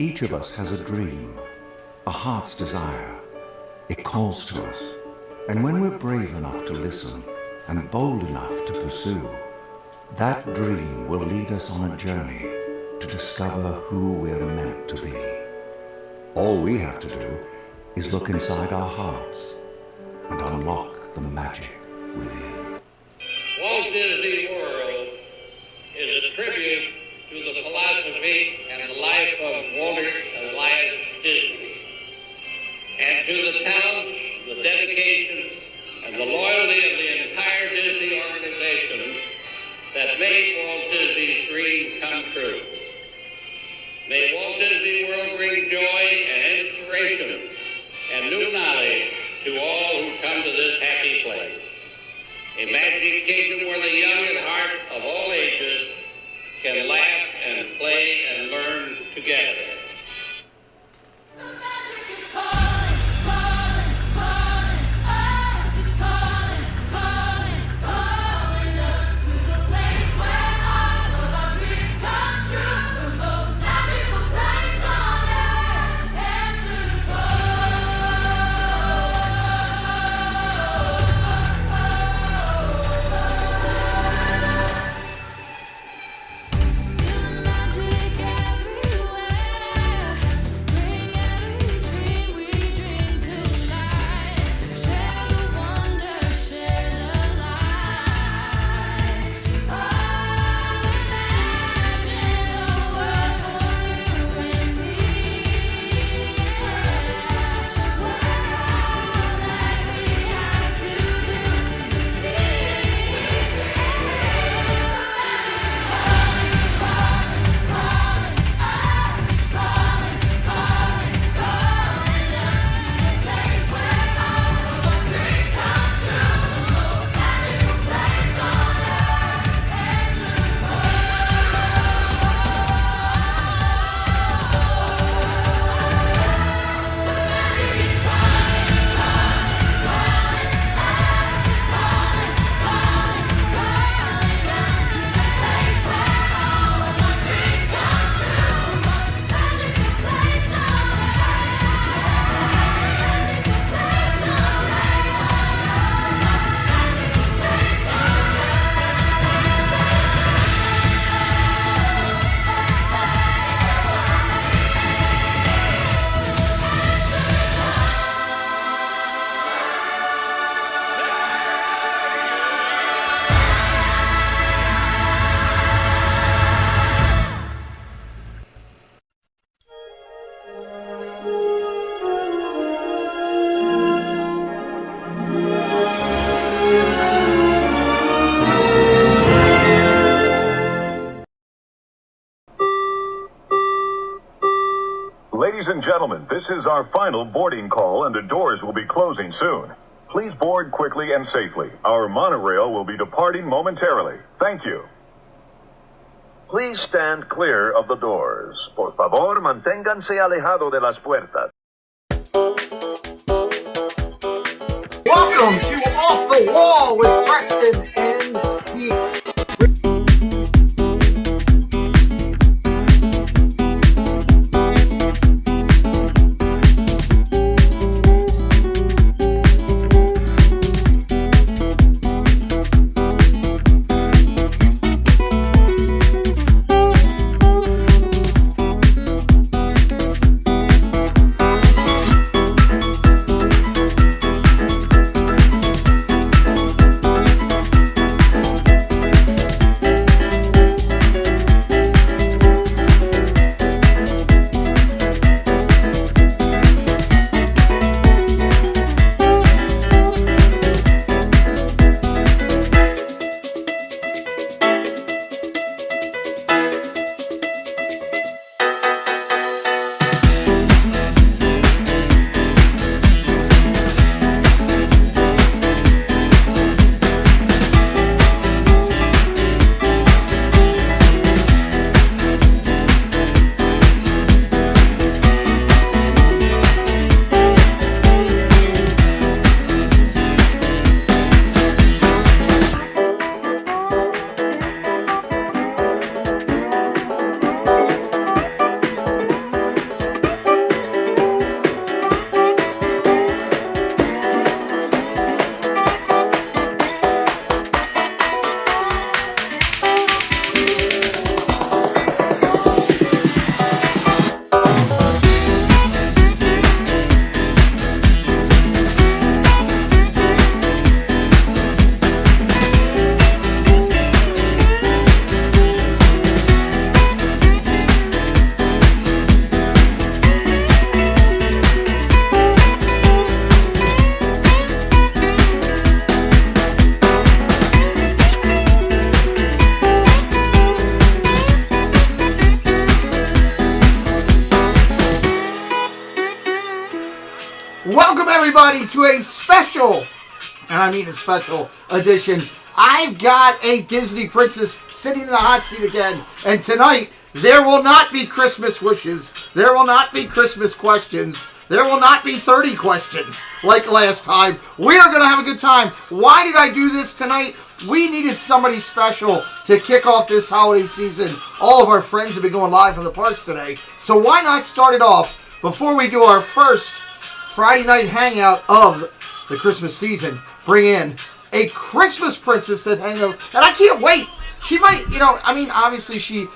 Each of us has a dream, a heart's desire. It calls to us, and when we're brave enough to listen and bold enough to pursue, that dream will lead us on a journey to discover who we're meant to be. All we have to do is look inside our hearts and unlock the magic within. Walt Disney World is a tribute to the philosophy and the life of Walter Elias Disney, and to the talent, the dedication, and the loyalty of the entire Disney organization that made Walt Disney's dream come true. May Walt Disney World bring joy and inspiration and new knowledge to all who come to this happy place. A magic kingdom where the young at heart of all ages can laugh and play and learn together. Ladies and gentlemen, this is our final boarding call and the doors will be closing soon. Please board quickly and safely. Our monorail will be departing momentarily. Thank you. Please stand clear of the doors. Por favor, manténganse alejado de las puertas. Welcome to Off the Wall with Preston and Pete. everybody to a special, and I mean a special edition. I've got a Disney princess sitting in the hot seat again, and tonight there will not be Christmas wishes. There will not be Christmas questions. There will not be 30 questions like last time. We are going to have a good time. Why did I do this tonight? We needed somebody special to kick off this holiday season. All of our friends have been going live from the parks today. So why not start it off before we do our first Friday night hangout of the Christmas season? Bring in a Christmas princess to hang out. And I can't wait. She might, obviously she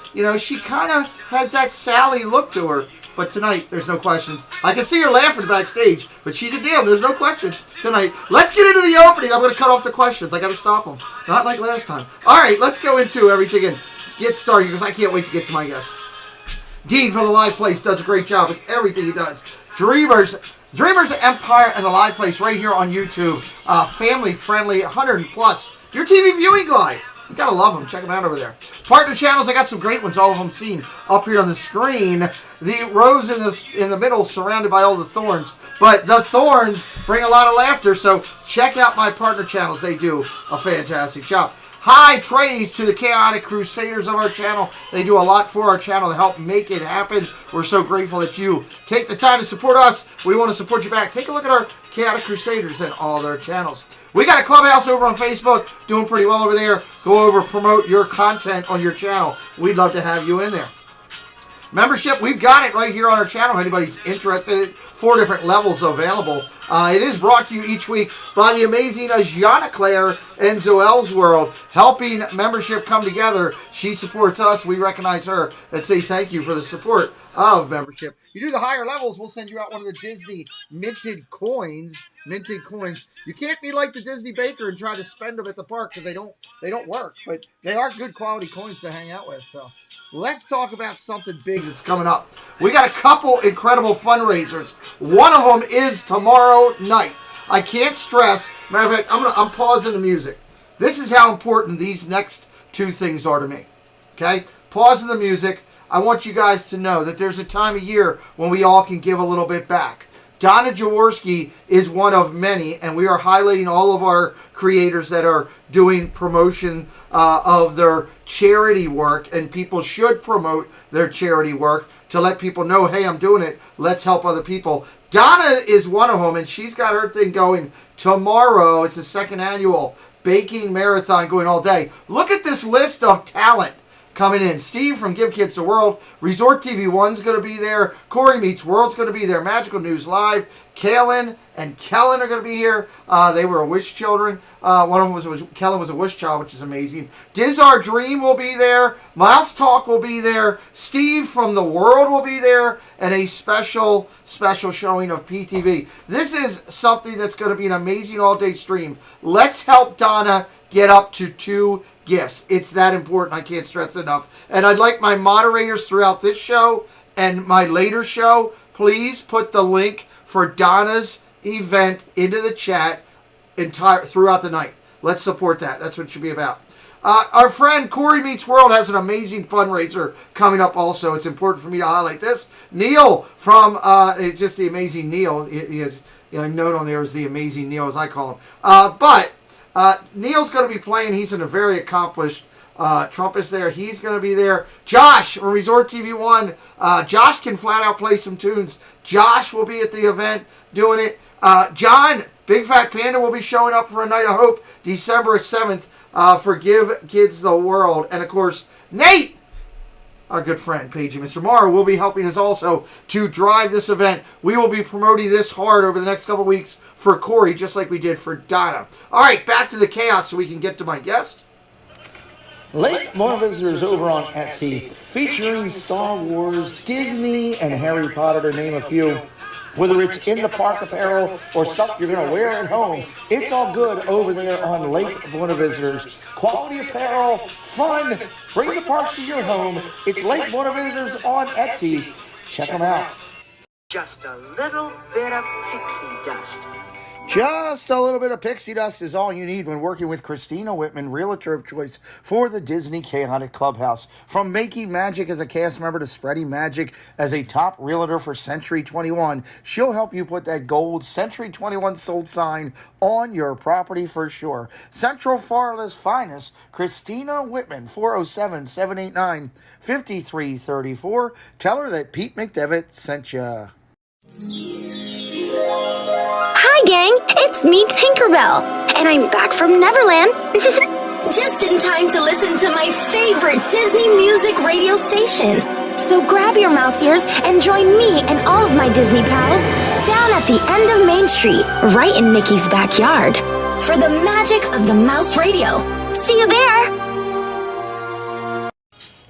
kind of has that Sally look to her. But tonight, there's no questions. I can see her laughing backstage, but she did deal. There's no questions tonight. Let's get into the opening. I'm going to cut off the questions. I got to stop them. Not like last time. All right, let's go into everything and get started because I can't wait to get to my guest. Dean from the Live Place does a great job with everything he does. Dreamers Empire and the Live Place right here on YouTube. Family friendly, 100 plus. Your TV viewing guide. You gotta love them. Check them out over there. Partner channels, I got some great ones. All of them seen up here on the screen. The rose in the middle, surrounded by all the thorns. But the thorns bring a lot of laughter. So check out my partner channels. They do a fantastic job. High praise to the Chaotic Crusaders of our channel. They do a lot for our channel to help make it happen. We're so grateful that you take the time to support us. We want to support you back. Take a look at our Chaotic Crusaders and all their channels. We got a clubhouse over on Facebook, doing pretty well over there. Go over, promote your content on your channel. We'd love to have you in there. Membership, we've got it right here on our channel. If anybody's interested, 4 different levels available. It is brought to you each week by the amazing Jana Claire and Zoel's World, helping membership come together. She supports us. We recognize her and say thank you for the support of membership. You do the higher levels, we'll send you out one of the Disney minted coins. You can't be like the Disney baker and try to spend them at the park because they don't work. But they are good quality coins to hang out with. So let's talk about something big that's coming up. We got a couple incredible fundraisers. One of them is tomorrow night. I can't stress. Matter of fact, I'm pausing the music. This is how important these next 2 things are to me. Okay? Pausing the music. I want you guys to know that there's a time of year when we all can give a little bit back. Donna Jaworski is one of many, and we are highlighting all of our creators that are doing promotion of their charity work, and people should promote their charity work to let people know, hey, I'm doing it. Let's help other people. Donna is one of them, and she's got her thing going tomorrow. It's the 2nd annual baking marathon going all day. Look at this list of talent coming in. Steve from Give Kids the World. Resort TV 1's going to be there. Corey Meets World's going to be there. Magical News Live. Kaylin and Kellen are going to be here. They were Wish children. One of them Kellen was a Wish child, which is amazing. Diz Our Dream will be there. Mouse Talk will be there. Steve from The World will be there. And a special showing of PTV. This is something that's going to be an amazing all-day stream. Let's help Donna get up to 2 gifts. It's that important. I can't stress enough. And I'd like my moderators throughout this show and my later show, please put the link for Donna's event into the chat throughout the night. Let's support that. That's what it should be about. Our friend Corey Meets World has an amazing fundraiser coming up also. It's important for me to highlight this. Neil from, just the amazing Neil. He is known on there as the amazing Neil, as I call him. Neil's going to be playing. He's a very accomplished trumpist there. He's going to be there. Josh from Resort TV 1. Josh can flat out play some tunes. Josh will be at the event doing it. John, Big Fat Panda, will be showing up for a night of hope December 7th for Give Kids the World. And, of course, Nate, our good friend, Paige and Mr. Morrow, will be helping us also to drive this event. We will be promoting this hard over the next couple weeks for Corey, just like we did for Donna. All right, back to the chaos so we can get to my guest. Late More Visitors over on Etsy, featuring Star Wars, Disney, and Harry Potter, to name a few. Whether it's in the park apparel or stuff you're going to wear at home, it's all good over there on Lake Buena Visitors. Quality apparel, fun, bring the parks to your home. It's Lake Buena Visitors on Etsy. Check them out. Just a little bit of pixie dust. Just a little bit of pixie dust is all you need when working with Cristina Wittmann, Realtor of choice for the Disney Chaotic Clubhouse. From making magic as a cast member to spreading magic as a top realtor for Century 21, she'll help you put that gold Century 21 sold sign on your property for sure. Central Florida's finest, Cristina Wittmann, 407-789-5334. Tell her that Pete McDevitt sent you. Hi, gang! It's me, Tinkerbell, and I'm back from Neverland. Just in time to listen to my favorite Disney music radio station. So grab your mouse ears and join me and all of my Disney pals down at the end of Main Street, right in Mickey's backyard, for the magic of the Mouse Radio. See you there!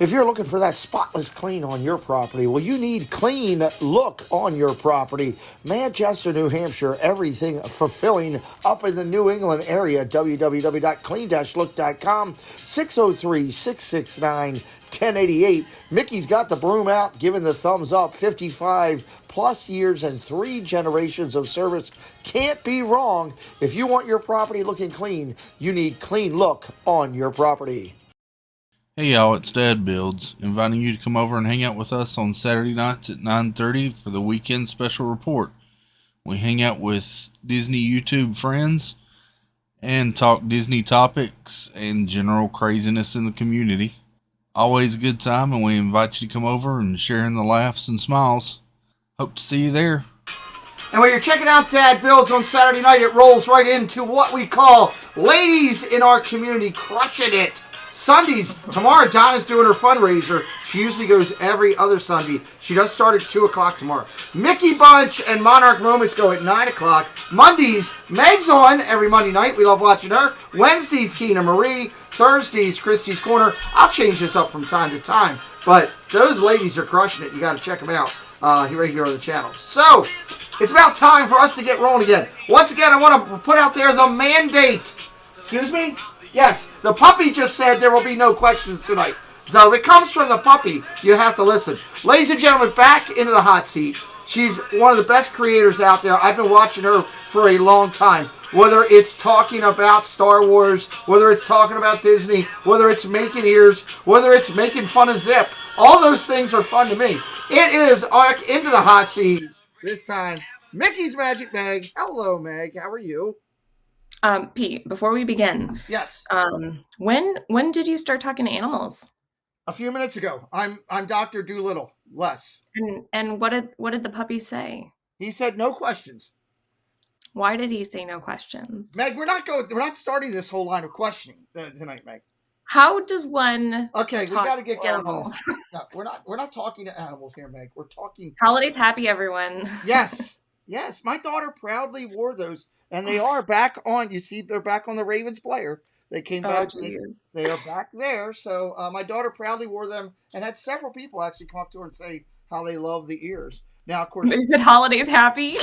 If you're looking for that spotless clean on your property, well, you need Clean Look on your property. Manchester, New Hampshire, everything fulfilling up in the New England area. www.clean-look.com, 603-669-1088. Mickey's got the broom out, giving the thumbs up. 55 plus years and 3 generations of service. Can't be wrong. If you want your property looking clean, you need Clean Look on your property. Hey y'all, it's Dad Builds, inviting you to come over and hang out with us on Saturday nights at 9:30 for the weekend special report. We hang out with Disney YouTube friends and talk Disney topics and general craziness in the community. Always a good time, and we invite you to come over and share in the laughs and smiles. Hope to see you there. And when you're checking out Dad Builds on Saturday night, it rolls right into what we call Ladies in Our Community Crushing It. Sundays, tomorrow Donna's doing her fundraiser. She usually goes every other Sunday. She does start at 2 o'clock tomorrow. Mickey Bunch and Monarch Moments go at 9 o'clock. Mondays, Meg's on every Monday night. We love watching her. Wednesdays, Tina Marie. Thursdays, Christy's Corner. I'll change this up from time to time. But those ladies are crushing it. You got to check them out right here on the channel. So, it's about time for us to get rolling again. Once again, I want to put out there the mandate. Excuse me? Yes, the puppy just said there will be no questions tonight. So if it comes from the puppy, you have to listen. Ladies and gentlemen, back into the hot seat. She's one of the best creators out there. I've been watching her for a long time. Whether it's talking about Star Wars, whether it's talking about Disney, whether it's making ears, whether it's making fun of Zip. All those things are fun to me. It is into the hot seat. This time, Mickey's Magic Meg. Hello, Meg. How are you? Pete, before we begin, yes. When did you start talking to animals? A few minutes ago. I'm Dr. Doolittle. Les. And what did the puppy say? He said no questions. Why did he say no questions? Meg, we're not starting this whole line of questioning tonight, Meg. How does one? Okay, we got to get going. Animals? No, we're not talking to animals here, Meg. We're talking. Holidays happy, everyone. Yes. Yes, my daughter proudly wore those, and they are back on. You see, they're back on the Ravens player. They came back. They are back there. So my daughter proudly wore them, and had several people actually come up to her and say how they love the ears. Now, of course, they said holidays happy.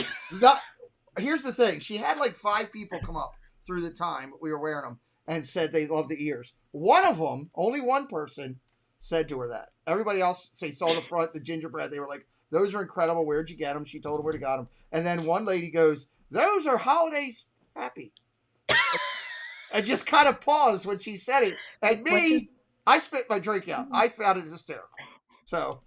Here's the thing: she had like 5 people come up through the time we were wearing them and said they love the ears. One of them, only one person, said to her that. Everybody else, they saw the front, the gingerbread. They were like, those are incredible. Where'd you get them? She told her where to got them. And then one lady goes, those are holidays happy. And just kind of paused when she said it. And me, I spit my drink out. I found it hysterical. So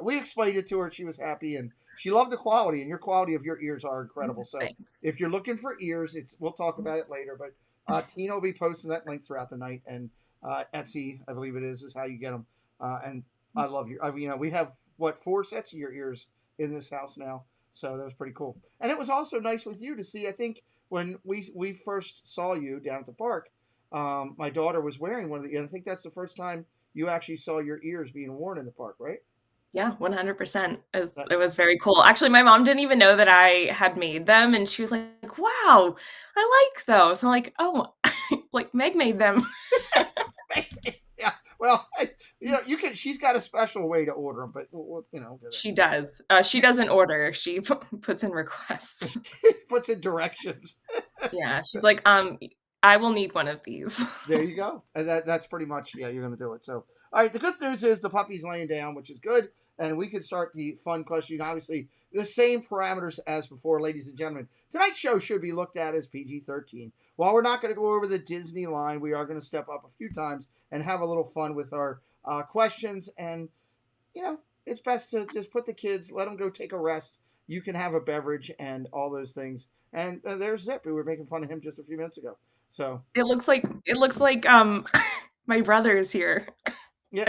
we explained it to her. She was happy. And she loved the quality. And your quality of your ears are incredible. So if you're looking for ears, we'll talk about it later. But Tina will be posting that link throughout the night. And Etsy, I believe it is how you get them. And I love we have 4 sets of your ears in this house now, so that was pretty cool. And it was also nice with you to see. I think when we first saw you down at the park, my daughter was wearing one of the. I think that's the first time you actually saw your ears being worn in the park, right? Yeah, 100%. It was very cool. Actually, my mom didn't even know that I had made them, and she was like, "Wow, I like those." I'm like, "Oh, like Meg made them." Yeah. Well, you can. She's got a special way to order them, but she does. She doesn't order. She puts in requests. Puts in directions. Yeah, she's like, I will need one of these. There you go. And that's pretty much you're gonna do it. So, all right. The good news is the puppy's laying down, which is good. and we can start the fun question. Obviously, the same parameters as before, ladies and gentlemen. Tonight's show should be looked at as PG-13. While we're not going to go over the Disney line, we are going to step up a few times and have a little fun with our questions. And, it's best to just put the kids, let them go take a rest. You can have a beverage and all those things. And there's Zip. We were making fun of him just a few minutes ago. So it looks like my brother's here. yeah.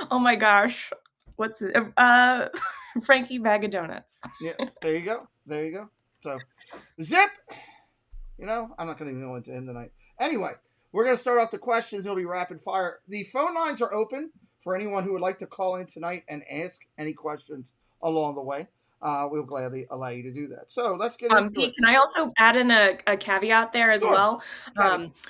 Oh my gosh, what's it? Frankie Bag of Donuts. Yeah, there you go. So, Zip. I'm not going to even go into him tonight. Anyway, we're going to start off the questions. It'll be rapid fire. The phone lines are open for anyone who would like to call in tonight and ask any questions along the way. We'll gladly allow you to do that. So let's get into Pete, it. can I also add in a caveat there as well?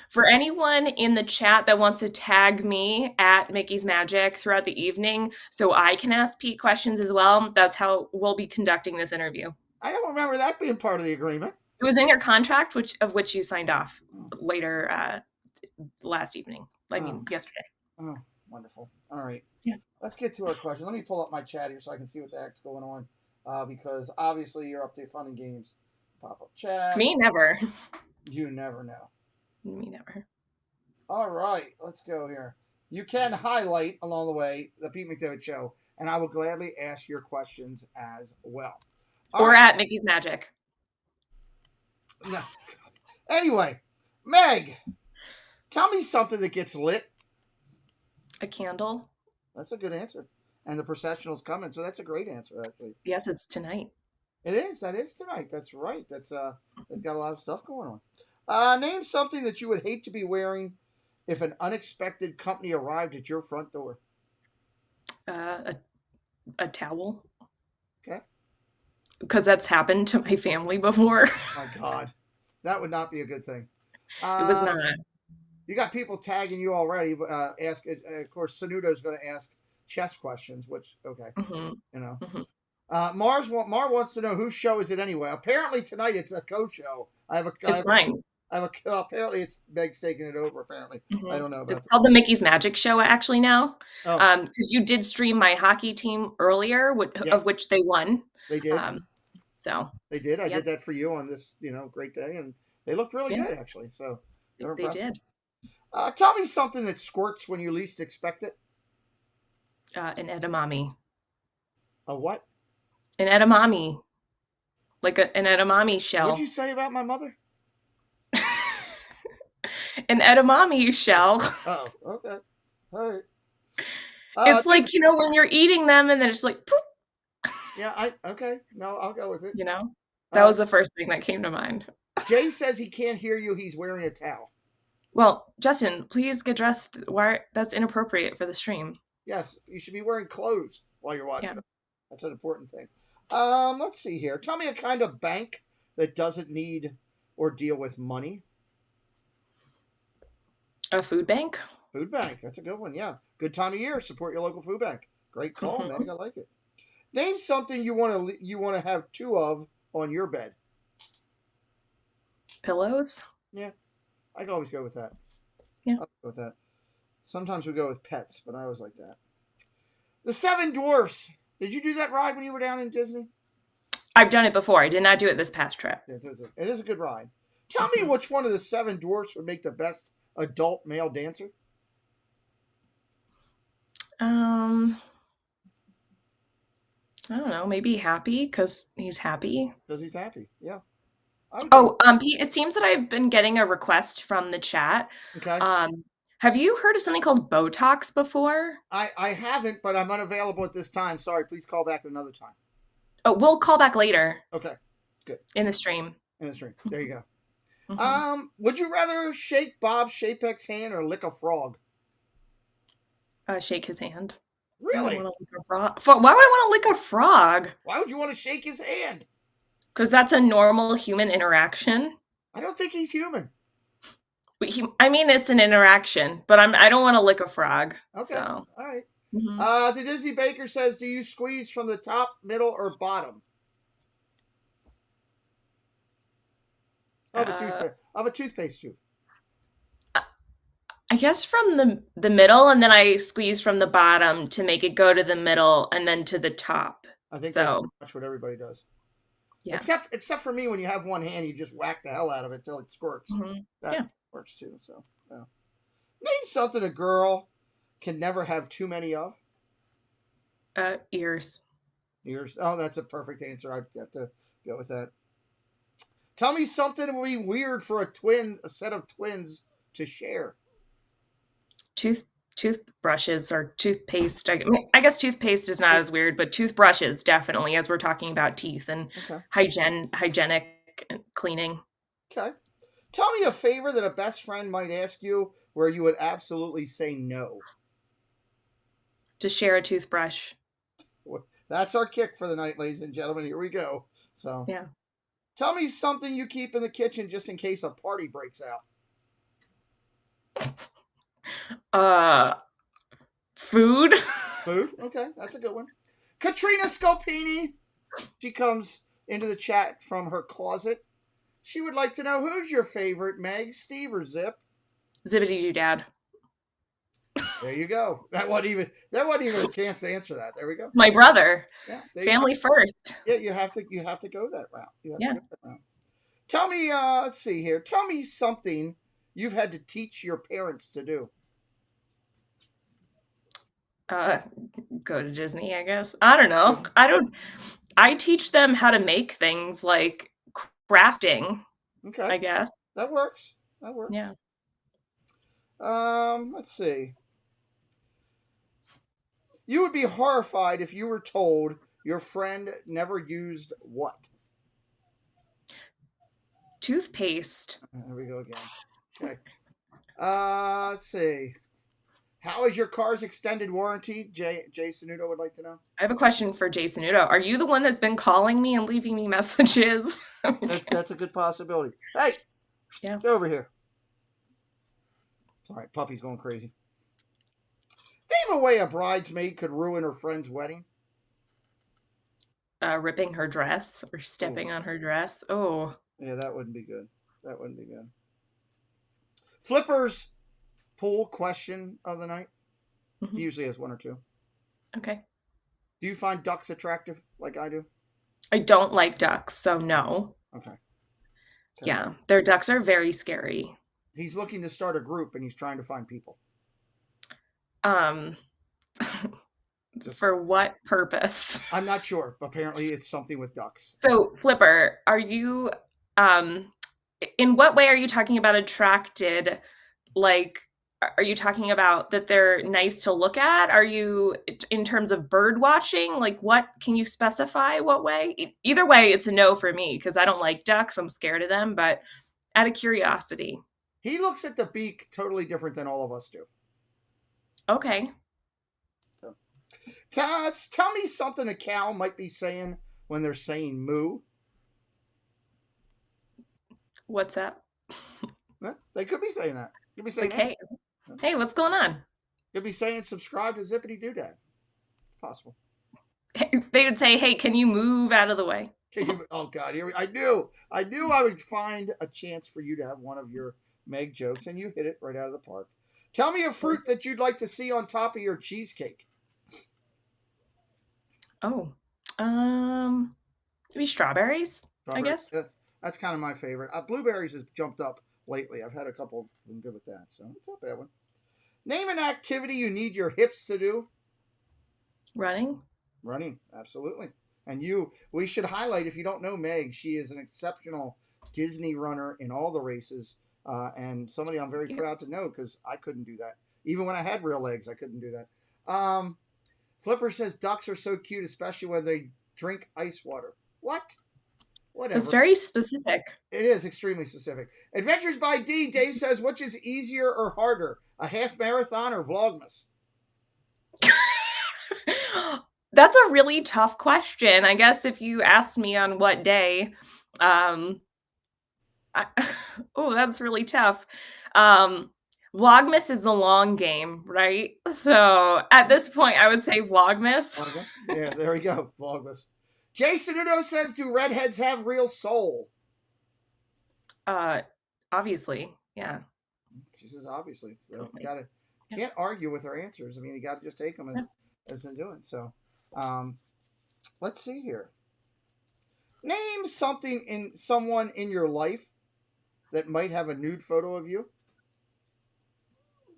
For anyone in the chat that wants to tag me at Mickey's Magic throughout the evening so I can ask Pete questions as well, that's how we'll be conducting this interview. I don't remember that being part of the agreement. It was in your contract, which you signed off later last evening. Yesterday. Oh, wonderful. All right. Yeah. Let's get to our question. Let me pull up my chat here so I can see what the heck's going on. Because obviously you're up to fun and games. Pop up chat. Me never. You never know. Me never. All right, let's go here. You can highlight along the way the Pete McDevitt Show, and I will gladly ask your questions as well. Or at Mickey's Magic. No. Anyway, Meg, tell me something that gets lit. A candle. That's a good answer. And the processional's coming, so that's a great answer, actually. Yes, it's tonight. It is. That is tonight. That's right. It's got a lot of stuff going on. Name something that you would hate to be wearing if an unexpected company arrived at your front door. A towel. Okay. Because that's happened to my family before. Oh my God. That would not be a good thing. It was not. You got people tagging you already. Of course, Sanudo's going to ask chess questions, which, okay. Mm-hmm. Mm-hmm. Mar wants to know whose show is it anyway. Apparently tonight it's a co-show. It's mine. Apparently it's Meg's taking it over. Apparently, I don't know. It's called the Mickey's Magic Show actually now. Because you did stream my hockey team earlier, of which they won. They did. So they did. I did that for you on this, great day, and they looked really good actually. So they did. Tell me something that squirts when you least expect it. An edamame. A what? An edamame. Like an edamame shell. What'd you say about my mother? An edamame shell. Oh, okay. All right. It's like, when you're eating them and then it's like, poop. Yeah, okay. No, I'll go with it. That was the first thing that came to mind. Jay says he can't hear you. He's wearing a towel. Well, Justin, please get dressed. That's inappropriate for the stream. Yes, you should be wearing clothes while you're watching it. That's an important thing. Let's see here. Tell me a kind of bank that doesn't need or deal with money. A food bank? Food bank. That's a good one, yeah. Good time of year. Support your local food bank. Great call, Meg. I like it. Name something you want to have two of on your bed. Pillows? Yeah. I can always go with that. Yeah. I'll go with that. Sometimes we go with pets, but I always like that. The Seven Dwarfs. Did you do that ride when you were down in Disney? I've done it before. I did not do it this past trip. It is a good ride. Tell me which one of the Seven Dwarfs would make the best adult male dancer? I don't know. Maybe Happy, because he's happy. Because he's happy, yeah. Pete, it seems that I've been getting a request from the chat. Okay. Have you heard of something called Botox before? I haven't, but I'm unavailable at this time. Sorry, please call back at another time. Oh, we'll call back later. Okay, good. In the stream. There you go. Would you rather shake Bob Chapek's hand or lick a frog? Shake his hand. Really? Why would I want to lick a frog? Why would you want to shake his hand? Because that's a normal human interaction. I don't think he's human. It's an interaction, but I don't want to lick a frog. Okay. So. All right. The Disney Baker says, do you squeeze from the top, middle, or bottom? Of a toothpaste tube. I guess from the middle, and then I squeeze from the bottom to make it go to the middle and then to the top. I think that's So pretty much what everybody does. yeah. Except for me, when you have one hand, you just whack the hell out of it till it squirts. That Yeah. works too. So, yeah. Name something a girl can never have too many of. Ears. Ears. Oh, that's a perfect answer. I've got to go with that. Tell me something that would be weird for a set of twins to share. Toothbrushes or toothpaste. I guess toothpaste is not as weird, but toothbrushes definitely, as we're talking about teeth and hygienic cleaning. Okay. Tell me a favor that a best friend might ask you where you would absolutely say no. To share a toothbrush. That's our kick for the night, ladies and gentlemen. Here we go. So, yeah. Tell me something you keep in the kitchen just in case a party breaks out. Food. Food? Okay, that's a good one. Katrina Scalpini. She comes into the chat from her closet. She would like to know, who's your favorite, Meg, Steve, or Zip? Zippity doo dad. There you go. There wasn't even a chance to answer that. There we go. It's my brother. Yeah, family first. Yeah, you have to go that route. To go that route. Tell me, let's see here. Tell me something you've had to teach your parents to do. Go to Disney, I guess. I don't know. I teach them how to make things like crafting. Okay. I guess. That works. Yeah. Let's see. You would be horrified if you were told your friend never used what? Toothpaste. There we go again. Okay. Let's see. How is your car's extended warranty? Jay Sanudo would like to know. I have a question for Jay Sanudo. Are you the one that's been calling me and leaving me messages? That's a good possibility. Hey, get over here. Sorry, puppy's going crazy. Name a way a bridesmaid could ruin her friend's wedding. Ripping her dress or stepping on her dress. Oh. Yeah, that wouldn't be good. Flipper's pool question of the night. Mm-hmm. He usually has one or two. Okay. Do you find ducks attractive like I do? I don't like ducks, so no. Okay. Yeah, their ducks are very scary. He's looking to start a group and he's trying to find people. For what purpose? I'm not sure. Apparently it's something with ducks. So, Flipper, are you in what way are you talking about attracted? Like, are you talking about that they're nice to look at? Are you in terms of bird watching? Like, what can you specify? What way? Either way, it's a no for me because I don't like ducks. I'm scared of them, but out of curiosity. He looks at the beak totally different than all of us do. Okay. So, tell me something a cow might be saying when they're saying moo. What's that? They could be saying that. Could be saying, like, hey, what's going on? Could be saying, subscribe to Zippity Doodad. It's possible. They would say, hey, can you move out of the way? Oh, God. I knew I would find a chance for you to have one of your Meg jokes, and you hit it right out of the park. Tell me a fruit that you'd like to see on top of your cheesecake. Oh, maybe strawberries, I guess. That's kind of my favorite. Blueberries has jumped up lately. I've had a couple. I'm good with that, so it's not a bad one. Name an activity you need your hips to do. Running, absolutely. And we should highlight, if you don't know Meg, she is an exceptional Disney runner in all the races, and somebody I'm very proud to know because I couldn't do that. Even when I had real legs, I couldn't do that. Flipper says ducks are so cute, especially when they drink ice water. What? Whatever. It's very specific. It is extremely specific. Adventures by D. Dave says, which is easier or harder, a half marathon or Vlogmas? That's a really tough question. I guess if you asked me on what day, that's really tough. Vlogmas is the long game, right? So at this point, I would say Vlogmas. Yeah, there we go. Vlogmas. Jason Udo says, do redheads have real soul? Obviously, yeah. She says obviously. So can't argue with her answers. I mean, you got to just take them as they're doing. So, let's see here. Name someone in your life that might have a nude photo of you.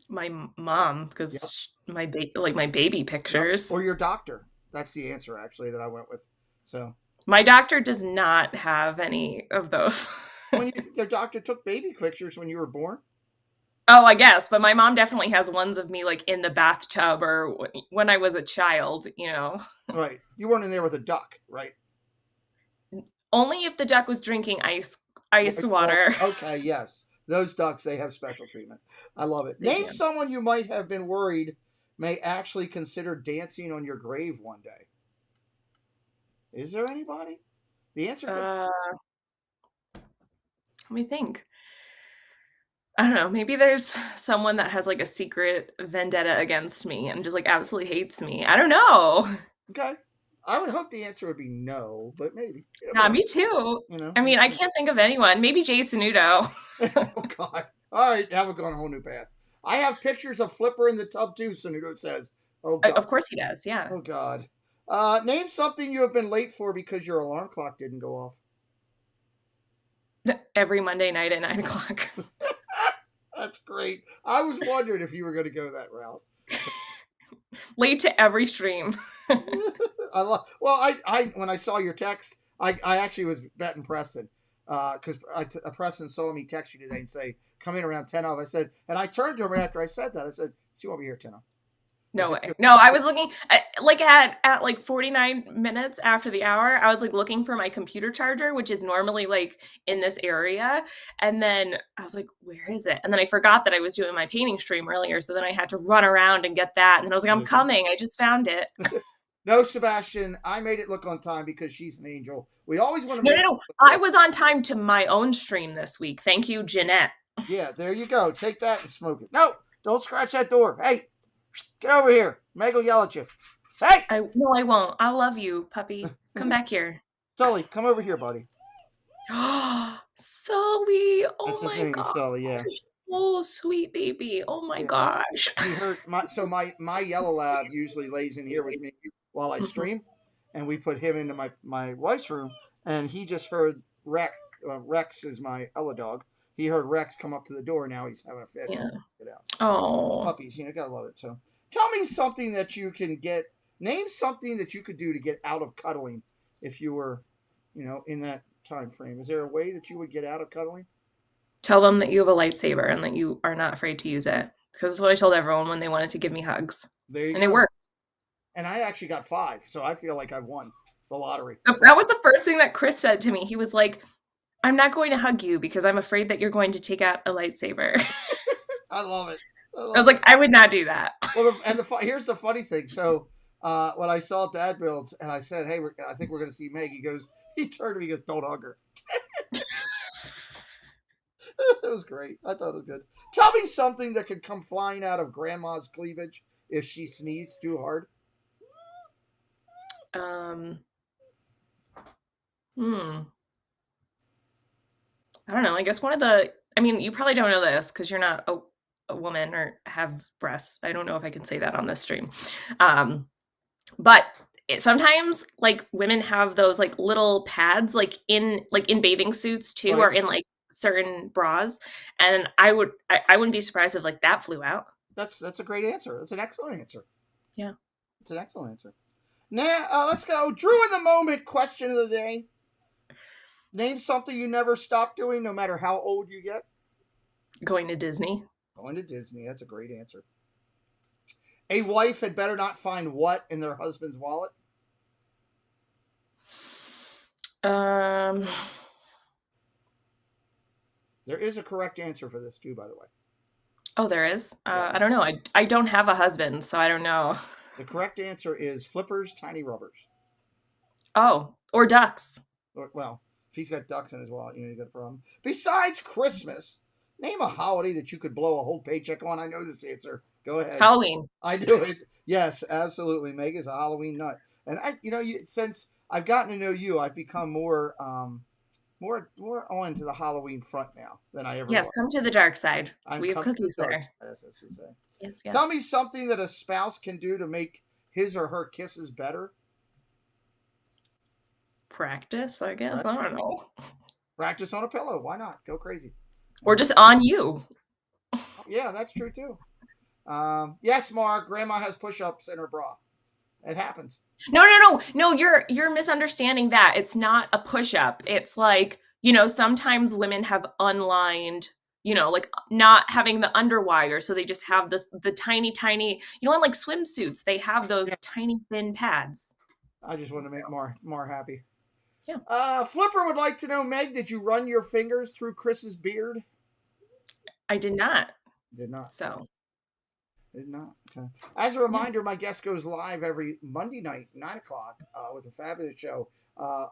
My mom, because my baby pictures. Or your doctor. That's the answer actually that I went with. So my doctor does not have any of those. Their doctor took baby pictures when you were born. Oh, I guess, but my mom definitely has ones of me like in the bathtub or when I was a child, Right. You weren't in there with a duck, right? Only if the duck was drinking ice water. Okay, yes. Those ducks, they have special treatment. I love it. Name someone you might have been worried may actually consider dancing on your grave one day. Is there anybody? The answer let me think. I don't know. Maybe there's someone that has like a secret vendetta against me and just like absolutely hates me. I don't know. Okay. I would hope the answer would be no, but maybe. Yeah, me too. I mean, I can't think of anyone. Maybe Jason Udo. Oh, God. All right. Now we're going a whole new path. I have pictures of Flipper in the tub, too, Sunudo says. Oh, God. Of course he does, yeah. Oh, God. Name something you have been late for because your alarm clock didn't go off. Every Monday night at 9 o'clock. That's great. I was wondering if you were going to go that route. Late to every stream. When I saw your text, I actually was betting Preston because Preston saw me text you today and say, come in around 10 of. I said, and I turned to him right after I said that. I said, she won't be here 10 of. No way. No, I was looking at like 49 minutes after the hour. I was like looking for my computer charger, which is normally like in this area. And then I was like, where is it? And then I forgot that I was doing my painting stream earlier. So then I had to run around and get that. And then I was like, I'm coming. I just found it. No, Sebastian, I made it look on time because she's an angel. We always want to No. I was on time to my own stream this week. Thank you, Jeanette. Yeah, there you go. Take that and smoke it. No, don't scratch that door. Hey. Get over here. Meg will yell at you. Hey! No, I won't. I love you, puppy. Come back here. Sully, come over here, buddy. Sully. Oh, that's his name, Sully, yeah. Oh, sweet baby. Oh, my gosh. He heard my yellow lab usually lays in here with me while I stream, and we put him into my wife's room, and he just heard Rex. Rex is my Ella dog. He heard Rex come up to the door. Now he's having a fit. Yeah. Get out. Oh. Puppies, gotta love it. So tell me something that you can get. Name something that you could do to get out of cuddling if you were, in that time frame. Is there a way that you would get out of cuddling? Tell them that you have a lightsaber and that you are not afraid to use it. Because that's what I told everyone when they wanted to give me hugs. There you go. And it worked. And I actually got 5, so I feel like I won the lottery. That was the first thing that Chris said to me. He was like, I'm not going to hug you because I'm afraid that you're going to take out a lightsaber. I love it. I was like, I would not do that. Well, here's the funny thing. So when I saw Dad Builds and I said, hey, I think we're going to see Meg, he turned to me and goes, don't hug her. It was great. I thought it was good. Tell me something that could come flying out of Grandma's cleavage if she sneezed too hard. I don't know. I guess you probably don't know this because you're not a woman or have breasts. I don't know if I can say that on this stream. But sometimes like women have those like little pads like in bathing suits too, or in like certain bras. And I wouldn't be surprised if like that flew out. That's a great answer. That's an excellent answer. Yeah. It's an excellent answer. Now, let's go. Drew in the moment question of the day. Name something you never stop doing, no matter how old you get. Going to Disney. Going to Disney. That's a great answer. A wife had better not find what in their husband's wallet? There is a correct answer for this too, by the way. Oh, there is? I don't know. I don't have a husband, so I don't know. The correct answer is Flipper's tiny rubbers. Oh, or ducks. Well, if he's got ducks in his wallet, you got a problem. Besides Christmas, name a holiday that you could blow a whole paycheck on. I know this answer. Go ahead. Halloween. I do it. Yes, absolutely. Meg is a Halloween nut. And since I've gotten to know you, I've become more more on to the Halloween front now than I ever Yes, was. come to the dark side. I'm We have coming to cookies the dark there. side, that's what I should say. Yes, yes. Tell me something that a spouse can do to make his or her kisses better. Practice, I guess. Right. I don't know. Practice on a pillow. Why not? Go crazy. Or just on you. Yeah, that's true too. Yes, Mark. Grandma has push-ups in her bra. It happens. No. You're misunderstanding that. It's not a push-up. It's like, sometimes women have unlined, like not having the underwire, so they just have the tiny, in like swimsuits, they have those tiny thin pads. I just want to make more happy. Yeah. Flipper would like to know, Meg, did you run your fingers through Chris's beard? I did not. Did not. So. Did not. Okay. As a reminder, my guest goes live every Monday night, 9 o'clock, with a fabulous show.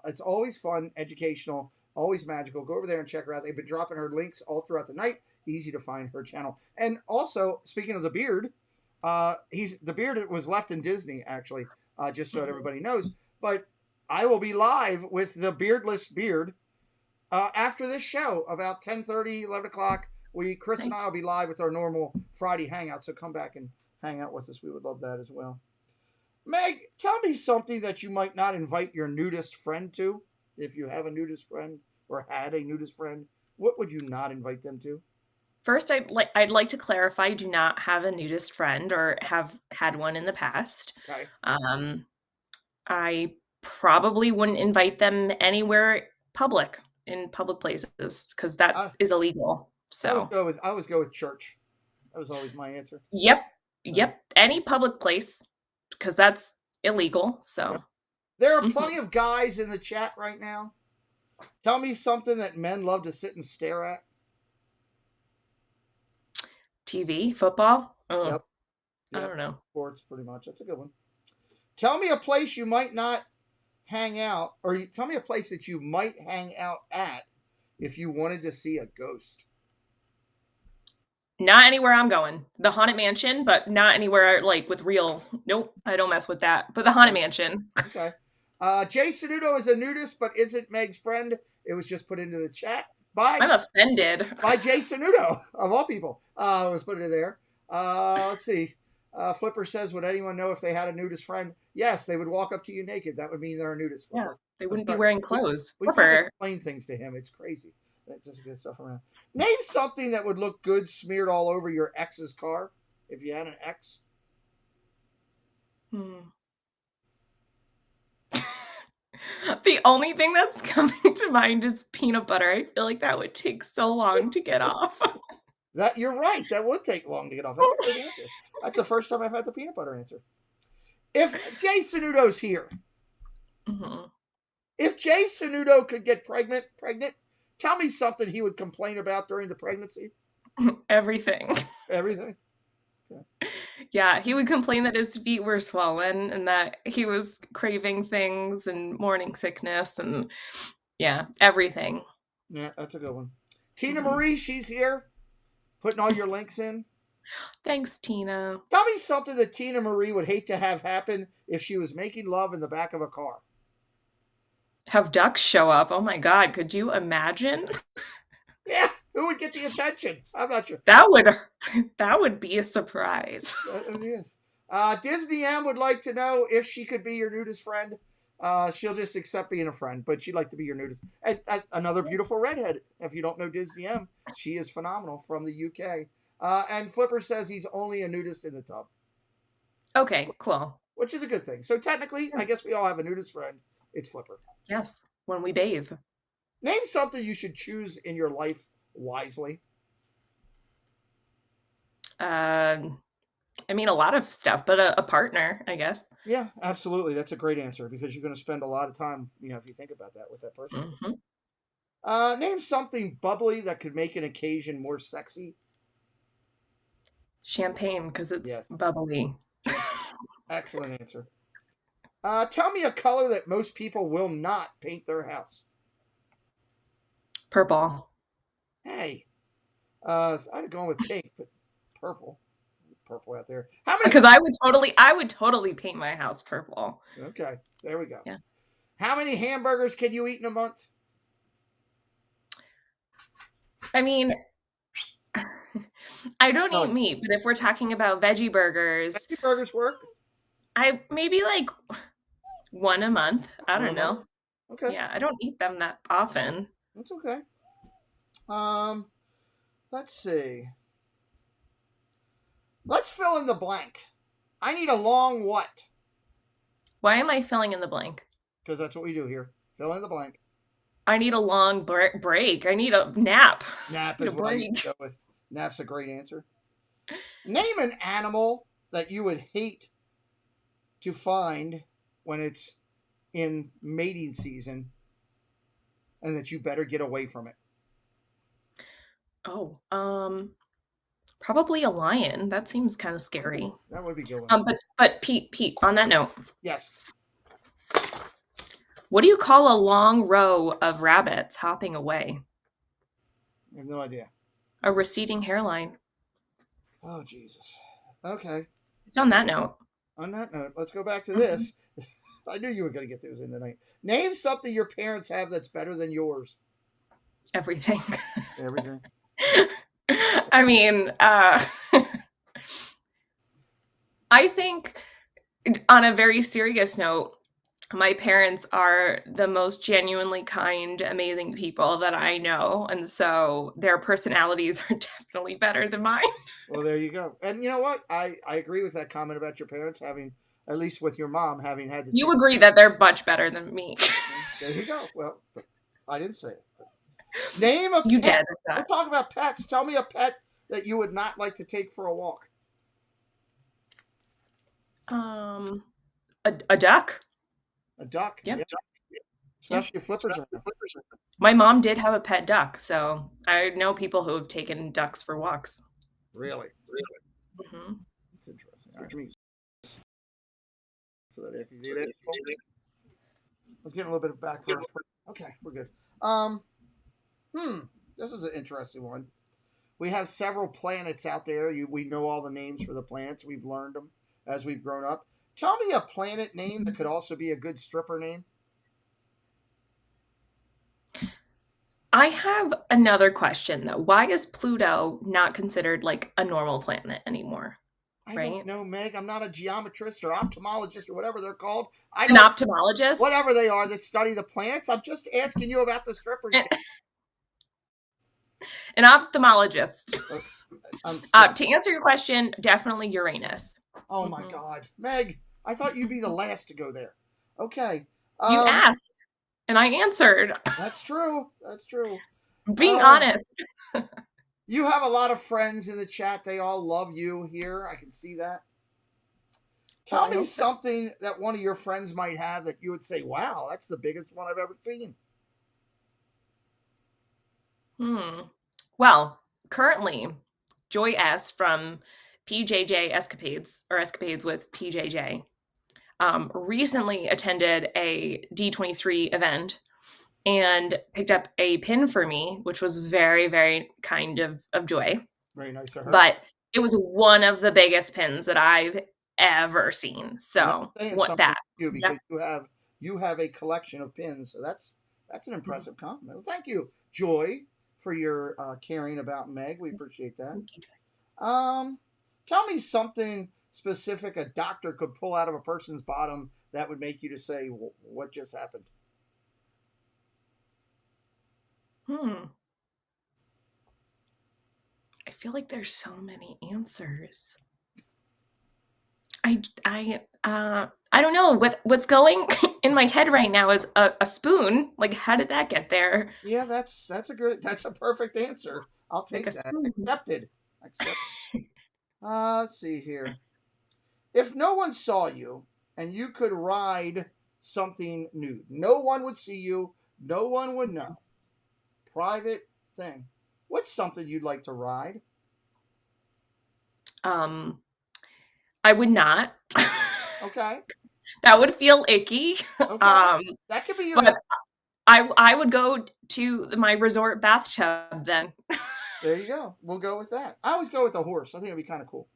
It's always fun, educational, always magical. Go over there and check her out. They've been dropping her links all throughout the night. Easy to find her channel. And also, speaking of the beard, the beard was left in Disney, actually, just so everybody knows. But I will be live with the beardless beard after this show, about 10:30, 11 o'clock. Chris and I will be live with our normal Friday hangout, so come back and hang out with us. We would love that as well. Meg, tell me something that you might not invite your nudist friend to. If you have a nudist friend or had a nudist friend, what would you not invite them to? First, I'd like to clarify, I do not have a nudist friend or have had one in the past. Okay. I probably wouldn't invite them anywhere in public places, because that is illegal. So I always go with church. That was always my answer. Yep. Any public place, because that's illegal. So there are plenty of guys in the chat right now. Tell me something that men love to sit and stare at. TV, football. Yep. I don't know. Sports, pretty much. That's a good one. Tell me a place you might not hang out, or tell me a place that you might hang out at if you wanted to see a ghost. Not anywhere I'm going. The Haunted Mansion, but not anywhere like with real. Nope, I don't mess with that. But the Haunted Mansion. Okay. Jay Sanudo is a nudist, but isn't Meg's friend. It was just put into the chat. I'm offended. By Jay Sanudo, of all people. Was put it there. Let's see. Flipper says, would anyone know if they had a nudist friend? Yes, they would walk up to you naked. That would mean they're a nudist. Flipper. Yeah, they wouldn't be wearing clothes. We can't explain things to him. It's crazy. That's just good stuff around. Name something that would look good smeared all over your ex's car if you had an ex. The only thing that's coming to mind is peanut butter. I feel like that would take so long to get off. You're right. That would take long to get off. That's a good answer. That's the first time I've had the peanut butter answer. If Jay Sanudo's here, if Jay Sanudo could get pregnant, tell me something he would complain about during the pregnancy. Everything. Everything? Okay. Yeah, he would complain that his feet were swollen and that he was craving things and morning sickness and everything. Yeah, that's a good one. Tina Marie, she's here, putting all your links in. Thanks, Tina. Tell me something that Tina Marie would hate to have happen if she was making love in the back of a car. Have ducks show up. Oh my God, could you imagine? Yeah, who would get the attention? I'm not sure. That would be a surprise. It is. Disney M would like to know if she could be your nudist friend. She'll just accept being a friend, but she'd like to be your nudist. And another beautiful redhead. If you don't know Disney M, she is phenomenal from the UK. And Flipper says he's only a nudist in the tub. Okay, cool. Which is a good thing. So technically, I guess we all have a nudist friend. It's Flipper. Yes, when we bathe. Name something you should choose in your life wisely. I mean, a lot of stuff, but a partner, I guess. Yeah, absolutely. That's a great answer because you're going to spend a lot of time, if you think about that with that person. Name something bubbly that could make an occasion more sexy. Champagne, because it's bubbly. Excellent answer. Tell me a color that most people will not paint their house. Purple. Hey, I'd have gone with pink, but purple out there. How many? Because I would totally paint my house purple. Okay, there we go. Yeah. How many hamburgers can you eat in a month? I mean, I don't No. eat meat, but if we're talking about veggie burgers, Veggie burgers work. I maybe like one a month. I One a don't know. month? Okay, Yeah, I don't eat them that often. that's okay. Um, let's see. Let's fill in the blank. I need a long what? Why am I filling in the blank? Because that's what we do here. Fill in the blank. I need a long break. I need a nap. Nap Need is a what I break. go with. Nap's a great answer. Name an animal that you would hate to find when it's in mating season and that you better get away from it. Oh, probably a lion. That seems kind of scary. Ooh, that would be a good one. But Pete, on that note, Yes. what do you call a long row of rabbits hopping away? I have no idea. A receding hairline. Oh, Jesus. Okay. Just on that note. On that note, let's go back to this. I knew you were going to get those in tonight. Name something your parents have that's better than yours. Everything. Everything. I mean, I think on a very serious note, my parents are the most genuinely kind, amazing people that I know. And so their personalities are definitely better than mine. Well, there you go. And you know what? I agree with that comment about your parents having, at least with your mom, having had the... You agree that they're much better than me. There you go. Well, I didn't say it. Name a You pet. did. We're talking about pets. Tell me a pet that you would not like to take for a walk. A duck. A duck? Yep. Yeah. Especially if flippers are. My mom did have a pet duck, so I know people who have taken ducks for walks. Really? Mm-hmm. That's interesting. All right. So that if you did it, let's get a little bit of back first. Okay, we're good. This is an interesting one. We have several planets out there. We know all the names for the planets. We've learned them as we've grown up. Tell me a planet name that could also be a good stripper name. I have another question, though. Why is Pluto not considered like a normal planet anymore? I don't know, Meg. I'm not a geometrist or ophthalmologist or whatever they're called. An ophthalmologist? Whatever they are that study the planets. I'm just asking you about the stripper. An ophthalmologist. To answer your question, definitely Uranus. Oh my God, Meg! I thought you'd be the last to go there. Okay. You asked, and I answered. That's true. That's true. Being honest. You have a lot of friends in the chat. They all love you here. I can see that. Tell me something that one of your friends might have that you would say, wow, that's the biggest one I've ever seen. Well, currently, Joy S from PJJ Escapades, or Escapades with PJJ, recently attended a D23 event and picked up a pin for me, which was very, very kind of Joy. Very nice of her. But it was one of the biggest pins that I've ever seen. So what that? Because you have a collection of pins, so that's an impressive compliment. Well, thank you, Joy, for your caring about Meg. We appreciate that. Tell me something specific a doctor could pull out of a person's bottom that would make you to say, what just happened? I feel like there's so many answers. I don't know what's going in my head right now is a spoon. Like, how did that get there? Yeah, that's a perfect answer. I'll take that. Accepted. Let's see here. If no one saw you and you could ride something nude, no one would see you, no one would know. Private thing. What's something you'd like to ride? I would not. Okay. That would feel icky. Okay. That could be your... But I would go to my resort bathtub then. There you go. We'll go with that. I always go with a horse. I think it'd be kind of cool.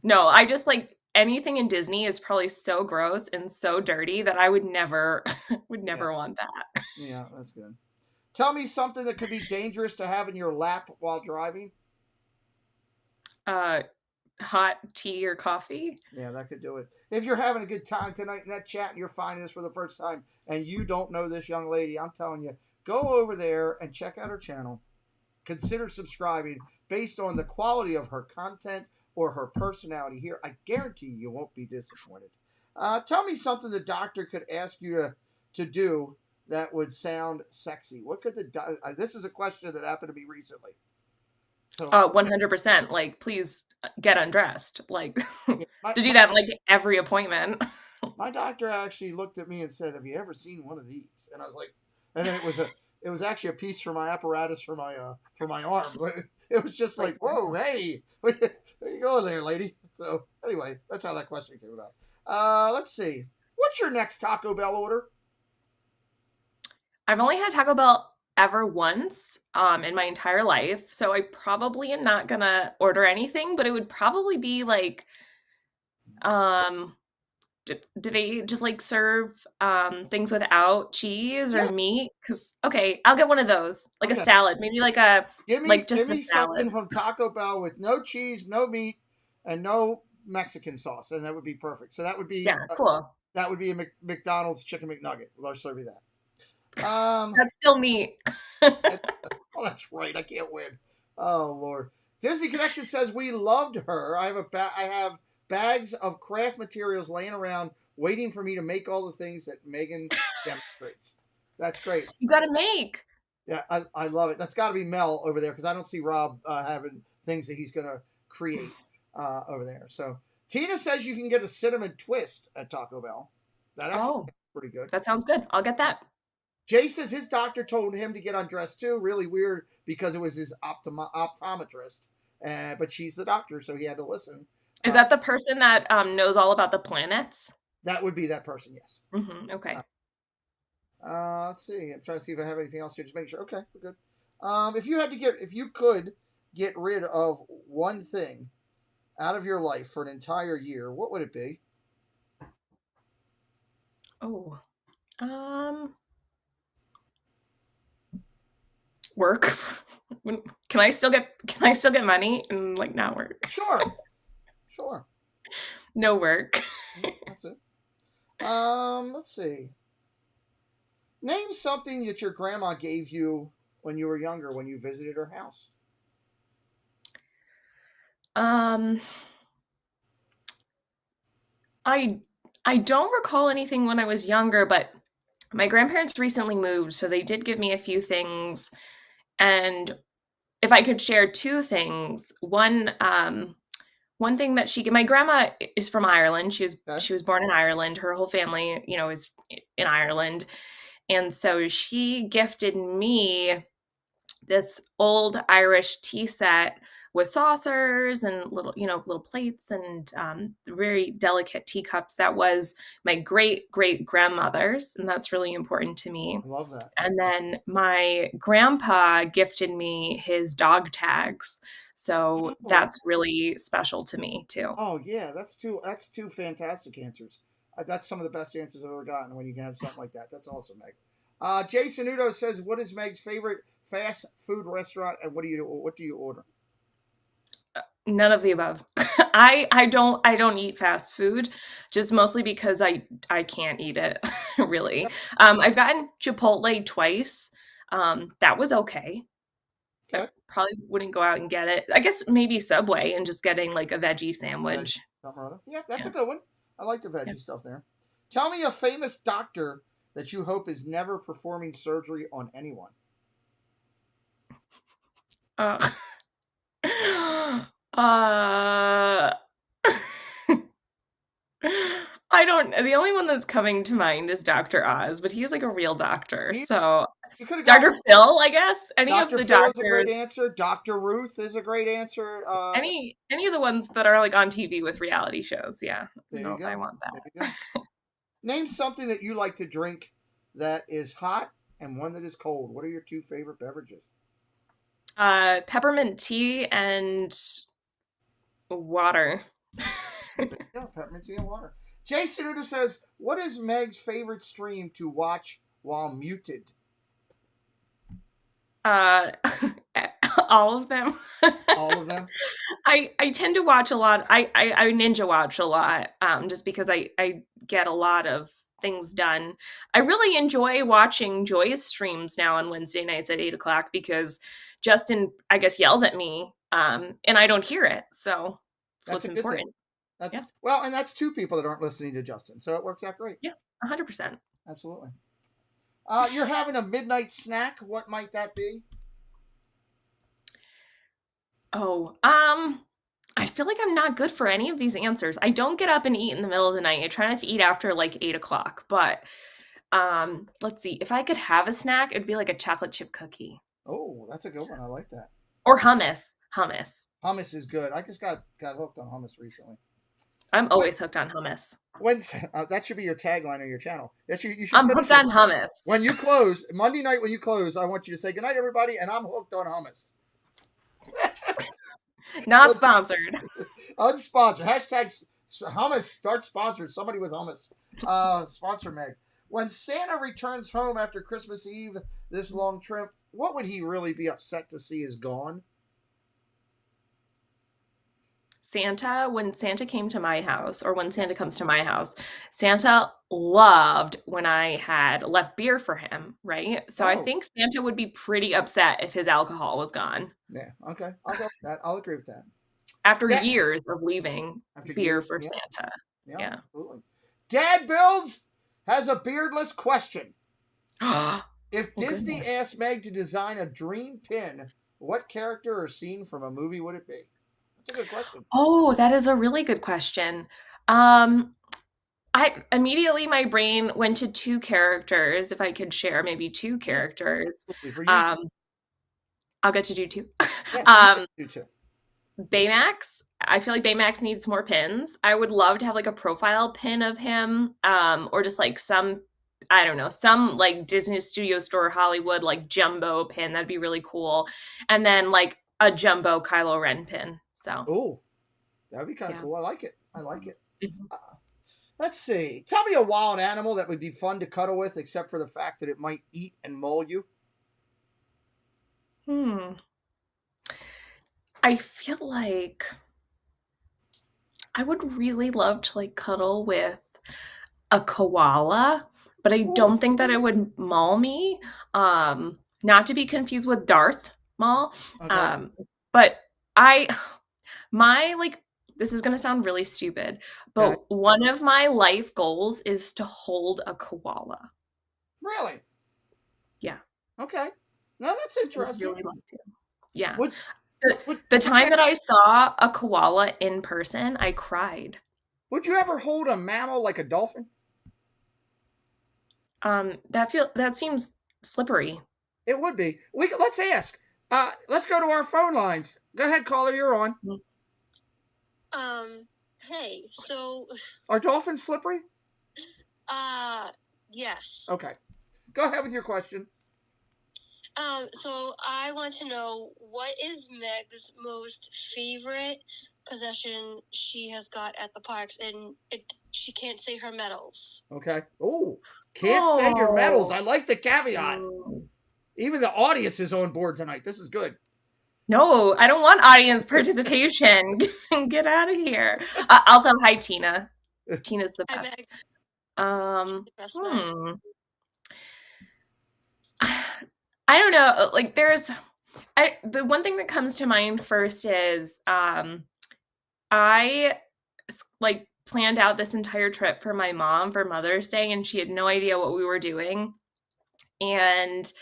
No, I just like anything in Disney is probably so gross and so dirty that I would never want that. Yeah, that's good. Tell me something that could be dangerous to have in your lap while driving. Hot tea or coffee. Yeah, that could do it. If you're having a good time tonight in that chat and you're finding this for the first time and you don't know this young lady, I'm telling you, go over there and check out her channel. Consider subscribing based on the quality of her content or her personality here. I guarantee you won't be disappointed. Tell me something the doctor could ask you to do that would sound sexy. What could this is a question that happened to me recently. So 100%. Like, please get undressed. Like, yeah, to do that like every appointment. My doctor actually looked at me and said, "Have you ever seen one of these?" And I was like, and then it was actually a piece for my apparatus for my arm. It was just like, whoa, hey, where you going there, lady? So anyway, that's how that question came about. Let's see. What's your next Taco Bell order? I've only had Taco Bell ever once in my entire life, so I probably am not gonna order anything, but it would probably be like do they just like serve things without cheese or meat? Because okay, I'll get one of those, like a salad, maybe like a give me something from Taco Bell with no cheese, no meat, and no Mexican sauce, and that would be perfect. So that would be cool. That would be a McDonald's chicken McNugget. They'll serve you that. That's still meat. Oh, that's right. I can't win. Oh Lord. Disney Connection says we loved her. I have bags of craft materials laying around waiting for me to make all the things that Megan demonstrates. That's great. You got to make. Yeah, I love it. That's got to be Mel over there because I don't see Rob having things that he's going to create over there. So Tina says you can get a cinnamon twist at Taco Bell. That actually is pretty good. That sounds good. I'll get that. Jay says his doctor told him to get undressed too. Really weird because it was his optometrist. But she's the doctor, so he had to listen. Is that the person that knows all about the planets? That would be that person, yes. Mm-hmm. Okay. Let's see. I'm trying to see if I have anything else here. Just make sure. Okay, we're good. If you could get rid of one thing out of your life for an entire year, what would it be? Oh, work. Can I still get money and like not work? Sure. No work. That's it. Let's see. Name something that your grandma gave you when you were younger, when you visited her house. I don't recall anything when I was younger, but my grandparents recently moved, so they did give me a few things. And if I could share two things, one thing that my grandma is from Ireland. She was born in Ireland. Her whole family, is in Ireland. And so she gifted me this old Irish tea set with saucers and little plates and very delicate teacups. That was my great grandmother's, and that's really important to me. I love that. And then my grandpa gifted me his dog tags, so that's really special to me too. Oh yeah, that's two fantastic answers. That's some of the best answers I've ever gotten when you can have something like that. That's awesome, Meg. Jason Udo says, "What is Meg's favorite fast food restaurant, and what do you order?" None of the above. I don't eat fast food, just mostly because I can't eat it really. I've gotten Chipotle twice. That was okay. I probably wouldn't go out and get it. I guess maybe Subway and just getting like a veggie sandwich. Yeah, that's a good one. I like the veggie stuff there. Tell me a famous doctor that you hope is never performing surgery on anyone. I don't. The only one that's coming to mind is Dr. Oz, but he's like a real doctor. So Dr. Phil, I guess. Any Dr. of the Phil doctors. Is a great answer. Dr. Ruth is a great answer. Any of the ones that are like on TV with reality shows. Yeah. I don't know if I want that. There you go. Name something that you like to drink that is hot and one that is cold. What are your two favorite beverages? Peppermint tea and water. Yeah, peppermint tea and water. Jason Udo says, "What is Meg's favorite stream to watch while muted?" Uh, all of them. All of them? I tend to watch a lot. I ninja watch a lot, just because I get a lot of things done. I really enjoy watching Joy's streams now on Wednesday nights at 8:00 because Justin, I guess, yells at me, and I don't hear it. So that's what's a good important. thing. Yeah. Well, and that's two people that aren't listening to Justin, so it works out great. Yeah, 100%. Absolutely. You're having a midnight snack. What might that be? Oh, I feel like I'm not good for any of these answers. I don't get up and eat in the middle of the night. I try not to eat after like 8:00, but let's see. If I could have a snack, it'd be like a chocolate chip cookie. Oh, that's a good one. I like that. Or hummus. Hummus. Hummus is good. I just got hooked on hummus recently. I'm always hooked on hummus. That should be your tagline of your channel. You should. I'm hooked on hummus. When you close Monday night, when you close, I want you to say good night, everybody, and I'm hooked on hummus. Not sponsored. Unsponsored. Hashtag hummus. Start sponsored. Somebody with hummus. Sponsor Meg. When Santa returns home after Christmas Eve, this long trip, what would he really be upset to see is gone? Santa, when Santa came to my house, or when Santa comes to my house, Santa loved when I had left beer for him, right? So I think Santa would be pretty upset if his alcohol was gone. Yeah, okay. I'll go with that. I'll agree with that. After years of leaving beer for yeah. Santa. Yeah, absolutely. Dad Builds has a beardless question. If Disney asked Meg to design a dream pin, what character or scene from a movie would it be? That's a good question. Oh, that is a really good question. I immediately, my brain went to two characters. If I could share maybe two characters. For you. I'll get to do two. Yes, do two. Baymax. I feel like Baymax needs more pins. I would love to have like a profile pin of him, or just like some, I don't know, some like Disney Studio Store Hollywood like jumbo pin. That'd be really cool. And then like a jumbo Kylo Ren pin. So that'd be kind of cool. I like it. Mm-hmm. Let's see. Tell me a wild animal that would be fun to cuddle with, except for the fact that it might eat and maul you. I feel like I would really love to like cuddle with a koala, but I don't think that it would maul me. Not to be confused with Darth Maul. Okay. But this is going to sound really stupid, but one of my life goals is to hold a koala. Really? Yeah. Okay. No, that's interesting. I would really love to. Yeah. The time that I saw a koala in person, I cried. Would you ever hold a mammal like a dolphin? That seems slippery. It would be. Let's ask. Let's go to our phone lines. Go ahead, caller. You're on. Hey. So. Are dolphins slippery? Yes. Okay. Go ahead with your question. So I want to know, what is Meg's most favorite possession she has got at the parks, and she can't say her medals. Okay. Can't say your medals. I like the caveat. Even the audience is on board tonight. This is good. No, I don't want audience participation. Get out of here. Also, hi, Tina. Tina's the best. I don't know. Like, the one thing that comes to mind first is I like planned out this entire trip for my mom for Mother's Day, and she had no idea what we were doing. And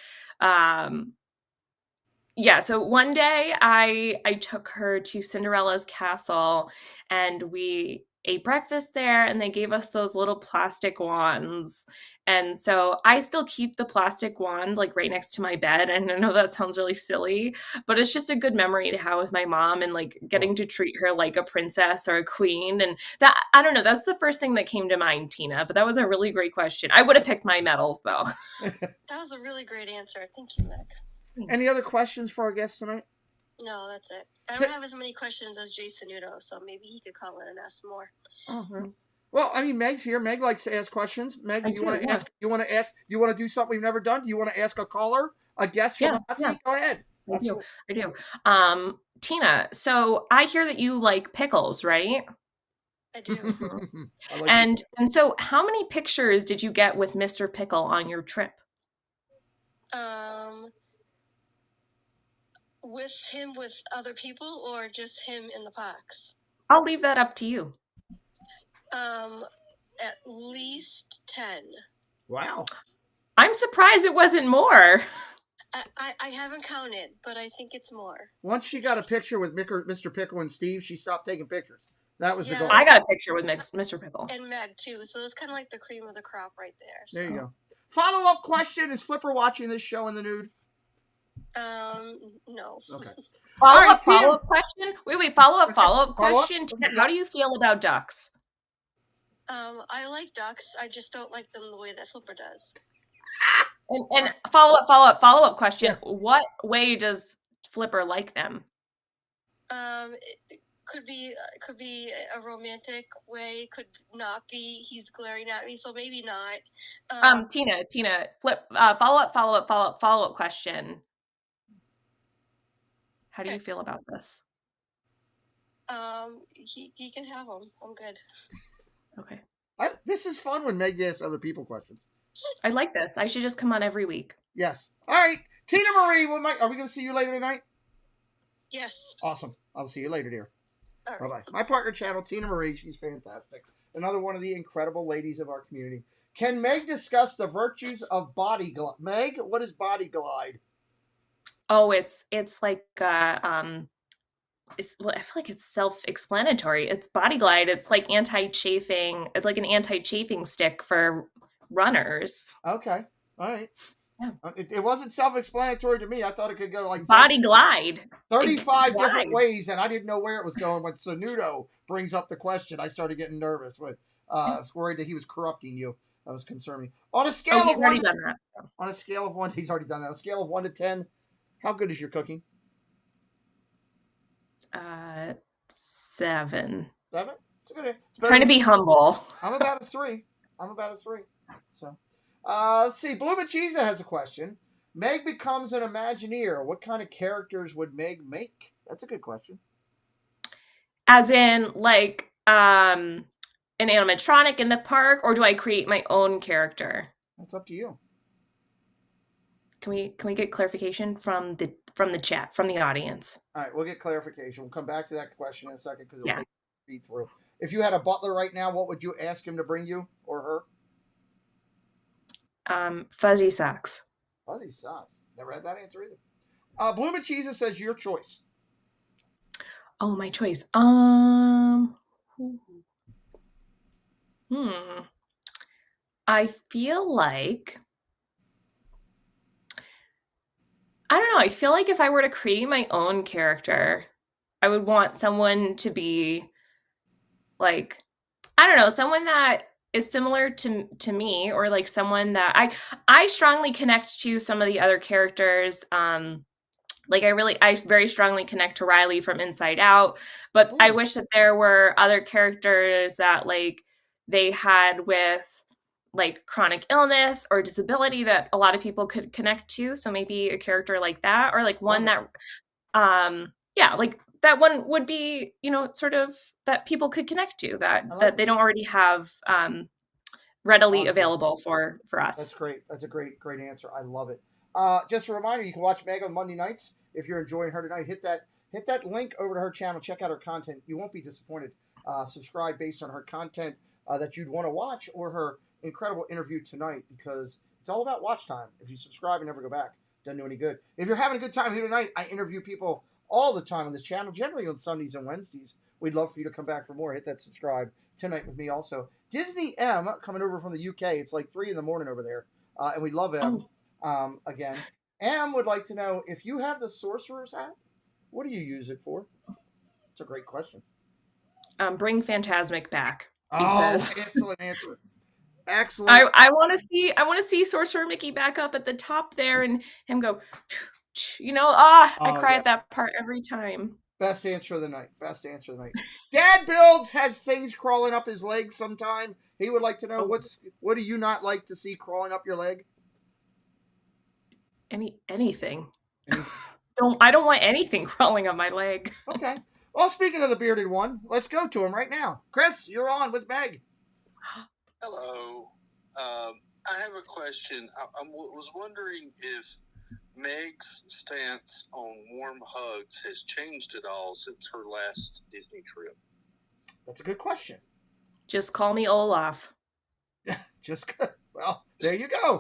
so one day I took her to Cinderella's castle, and we ate breakfast there, and they gave us those little plastic wands. And so I still keep the plastic wand like right next to my bed. And I know that sounds really silly, but it's just a good memory to have with my mom, and like getting to treat her like a princess or a queen. And that, I don't know, that's the first thing that came to mind, Tina, but that was a really great question. I would have picked my medals though. That was a really great answer. Thank you, Meg. Any other questions for our guest tonight? No, that's it. I don't have as many questions as Jason Udo, so maybe he could call in and ask some more. Well, I mean, Meg's here. Meg likes to ask questions. Meg, you want to ask? You want to do something we've never done? Do you want to ask a caller a guest from the hot seat? Go ahead. I do. Tina, so I hear that you like pickles, right? I do. I like And so how many pictures did you get with Mr. Pickle on your trip? With him with other people or just him in the parks? I'll leave that up to you. At least 10. Wow. I'm surprised it wasn't more. I haven't counted, but I think it's more. Once she got a picture with Mr. Pickle and Steve, she stopped taking pictures. That was the goal. I got a picture with Mr. Pickle. And Meg, too. So it's kind of like the cream of the crop right there. So. There you go. Follow-up question. Is Flipper watching this show in the nude? No. Okay. Follow-up question? Wait. Follow-up question. Tina, how do you feel about ducks? I like ducks. I just don't like them the way that Flipper does. And follow-up question. Yes. What way does Flipper like them? It could be a romantic way. Could not be. He's glaring at me, so maybe not. Tina, follow-up question. How do you feel about this? He can have them. I'm good. Okay. This is fun when Meg asks other people questions. I like this. I should just come on every week. Yes. All right. Tina Marie, are we going to see you later tonight? Yes. Awesome. I'll see you later, dear. All right. Bye-bye. My partner channel, Tina Marie. She's fantastic. Another one of the incredible ladies of our community. Can Meg discuss the virtues of body glide? Meg, what is body glide? Oh, it's like I feel like it's self-explanatory. It's Body Glide. It's like anti-chafing. It's like an anti-chafing stick for runners. Okay. All right. Yeah. It wasn't self-explanatory to me. I thought it could go like Body Glide. 35 different ways, and I didn't know where it was going. When Sanudo brings up the question, I started getting nervous. I was worried that he was corrupting you. That was concerning. On a scale of 1 to 10, on a scale of 1, he's already done that. On a scale of 1 to 10, how good is your cooking? 7. 7? It's good. Trying to be humble. I'm about a 3. So, let's see. Blue Machiza has a question. Meg becomes an Imagineer. What kind of characters would Meg make? That's a good question. As in, like, an animatronic in the park, or do I create my own character? That's up to you. Can we get clarification from the chat, from the audience? All right, we'll get clarification. We'll come back to that question in a second because it'll take you through. If you had a butler right now, what would you ask him to bring you or her? Fuzzy socks. Fuzzy socks. Never had that answer either. Blue Machiza says your choice. Oh, my choice. I feel like, I don't know. I feel like if I were to create my own character, I would want someone to be like, I don't know, someone that is similar to me, or like someone that I strongly connect to some of the other characters. Like I very strongly connect to Riley from Inside Out, but I wish that there were other characters that like they had with like chronic illness or disability that a lot of people could connect to. So maybe a character like that, or like one that, like that one would be, sort of that people could connect to that they don't already have readily available for us. That's great. That's a great answer. I love it. Just a reminder, you can watch Meg on Monday nights. If you're enjoying her tonight, hit that link over to her channel. Check out her content. You won't be disappointed. Subscribe based on her content that you'd want to watch, or her incredible interview tonight, because it's all about watch time. If you subscribe and never go back, doesn't do any good. If you're having a good time here tonight, I interview people all the time on this channel, generally on Sundays and Wednesdays. We'd love for you to come back for more. Hit that subscribe tonight with me also. Disney M coming over from the UK. It's like 3 a.m. over there, and we love M. Again, M would like to know, if you have the Sorcerer's hat, what do you use it for? It's a great question. Bring Phantasmic back. Excellent answer. Excellent. I want to see Sorcerer Mickey back up at the top there and him go, I cry at that part every time. Best answer of the night. Dad Builds has things crawling up his leg sometime. He would like to know, what do you not like to see crawling up your leg? Anything. I don't want anything crawling on my leg. Okay. Well, speaking of the bearded one, let's go to him right now. Chris, you're on with Meg. Hello. I have a question. I was wondering if Meg's stance on warm hugs has changed at all since her last Disney trip. That's a good question. Just call me Olaf. Well, there you go.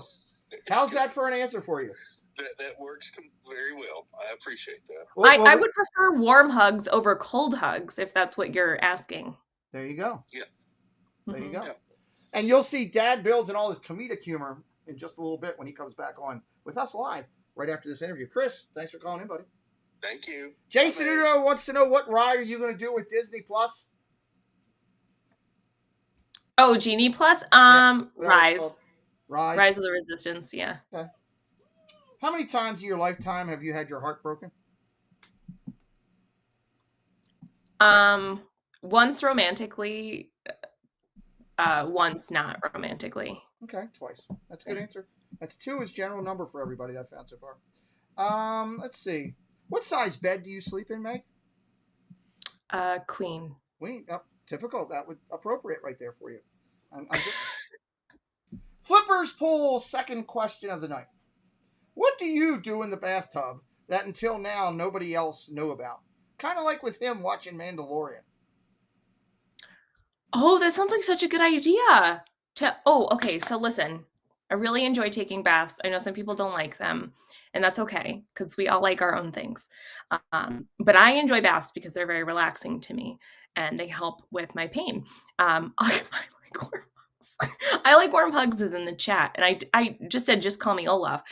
How's that for an answer for you? That works very well. I appreciate that. Well, I would prefer warm hugs over cold hugs, if that's what you're asking. There you go. Yeah. There you go. Yeah. And you'll see Dad builds in all his comedic humor in just a little bit when he comes back on with us live right after this interview. Chris, thanks for calling in, buddy. Thank you. Jason Udo wants to know, what ride are you going to do with Disney Plus? Oh, Genie Plus? Rise. Rise of the Resistance, yeah. Okay. How many times in your lifetime have you had your heart broken? Once romantically, once not romantically. Okay, twice. That's a good answer. That's 2 is general number for everybody that I found so far. Let's see. What size bed do you sleep in, Meg? Queen. Queen. Oh, typical. That would appropriate right there for you. Flippers pool, second question of the night. What do you do in the bathtub that until now nobody else knew about? Kind of like with him watching Mandalorian. Oh, that sounds like such a good idea. Okay. So listen, I really enjoy taking baths. I know some people don't like them, and that's okay because we all like our own things. But I enjoy baths because they're very relaxing to me and they help with my pain. I like warm hugs. I like warm hugs is in the chat, and I just said just call me Olaf.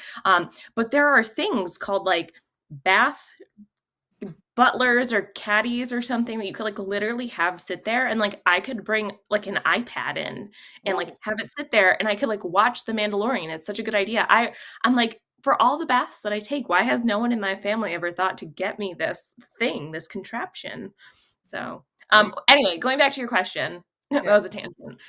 But there are things called like bath butlers or caddies or something that you could like literally have sit there, and like I could bring like an iPad in and like have it sit there, and I could like watch The Mandalorian. It's such a good idea. I'm like, for all the baths that I take, why has no one in my family ever thought to get me this thing, this contraption? So anyway, going back to your question, that was a tangent.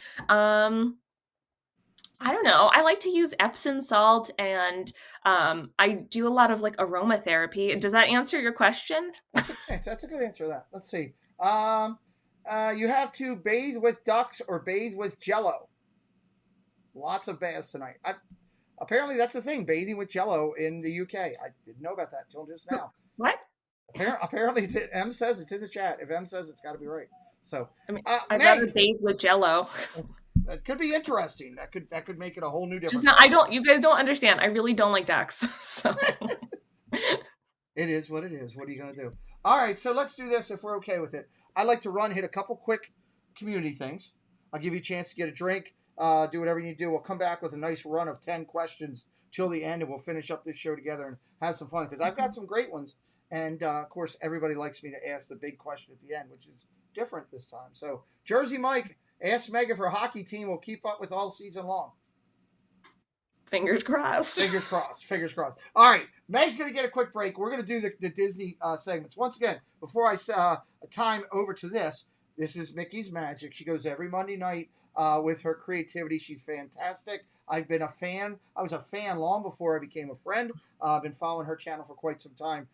I don't know. I like to use Epsom salt, and I do a lot of like aromatherapy. Does that answer your question? That's a good answer to that. Let's see. You have to bathe with ducks or bathe with Jello. Lots of baths tonight. Apparently that's a thing, bathing with Jello in the UK. I didn't know about that till just now. What? Apparently M says it's in the chat. If M says, it's got to be right. So I mean, I'd rather bathe with Jello. That could be interesting. That could make it a whole new different. Just not. You guys don't understand. I really don't like ducks. So it is what it is. What are you gonna do? All right, so let's do this if we're okay with it. I'd like to hit a couple quick community things. I'll give you a chance to get a drink, do whatever you need to do. We'll come back with a nice run of 10 questions till the end, and we'll finish up this show together and have some fun because I've got some great ones. And of course, everybody likes me to ask the big question at the end, which is different this time. So, Jersey Mike. Ask Meg if her hockey team will keep up with all season long. Fingers crossed. Fingers crossed. Fingers crossed. All right. Meg's going to get a quick break. We're going to do the Disney segments. Once again, before I time over to this is Mickey's Magic. She goes every Monday night with her creativity. She's fantastic. I've been a fan. I was a fan long before I became a friend. I've been following her channel for quite some time.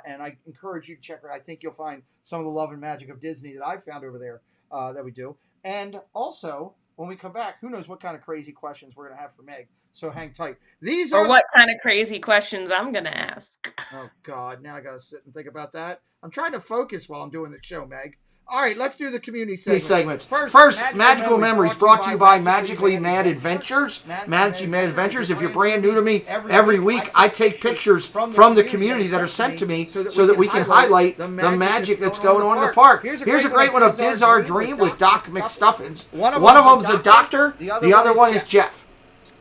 And I encourage you to check her out. I think you'll find some of the love and magic of Disney that I've found over there that we do. And also, when we come back, who knows what kind of crazy questions we're going to have for Meg. So hang tight. Or what kind of crazy questions I'm going to ask. Oh, God. Now I got to sit and think about that. I'm trying to focus while I'm doing the show, Meg. All right, let's do the community segments. First, Magical Memories brought to you by Magically Mad Adventures. Magically Mad Adventures. If you're brand new to me, every week I take pictures from the community that are sent to me so that we can highlight the magic that's going on in the park. Here's a great one of Diz Our Dream with Doc McStuffins. One of them's a doctor, the other one is Jeff.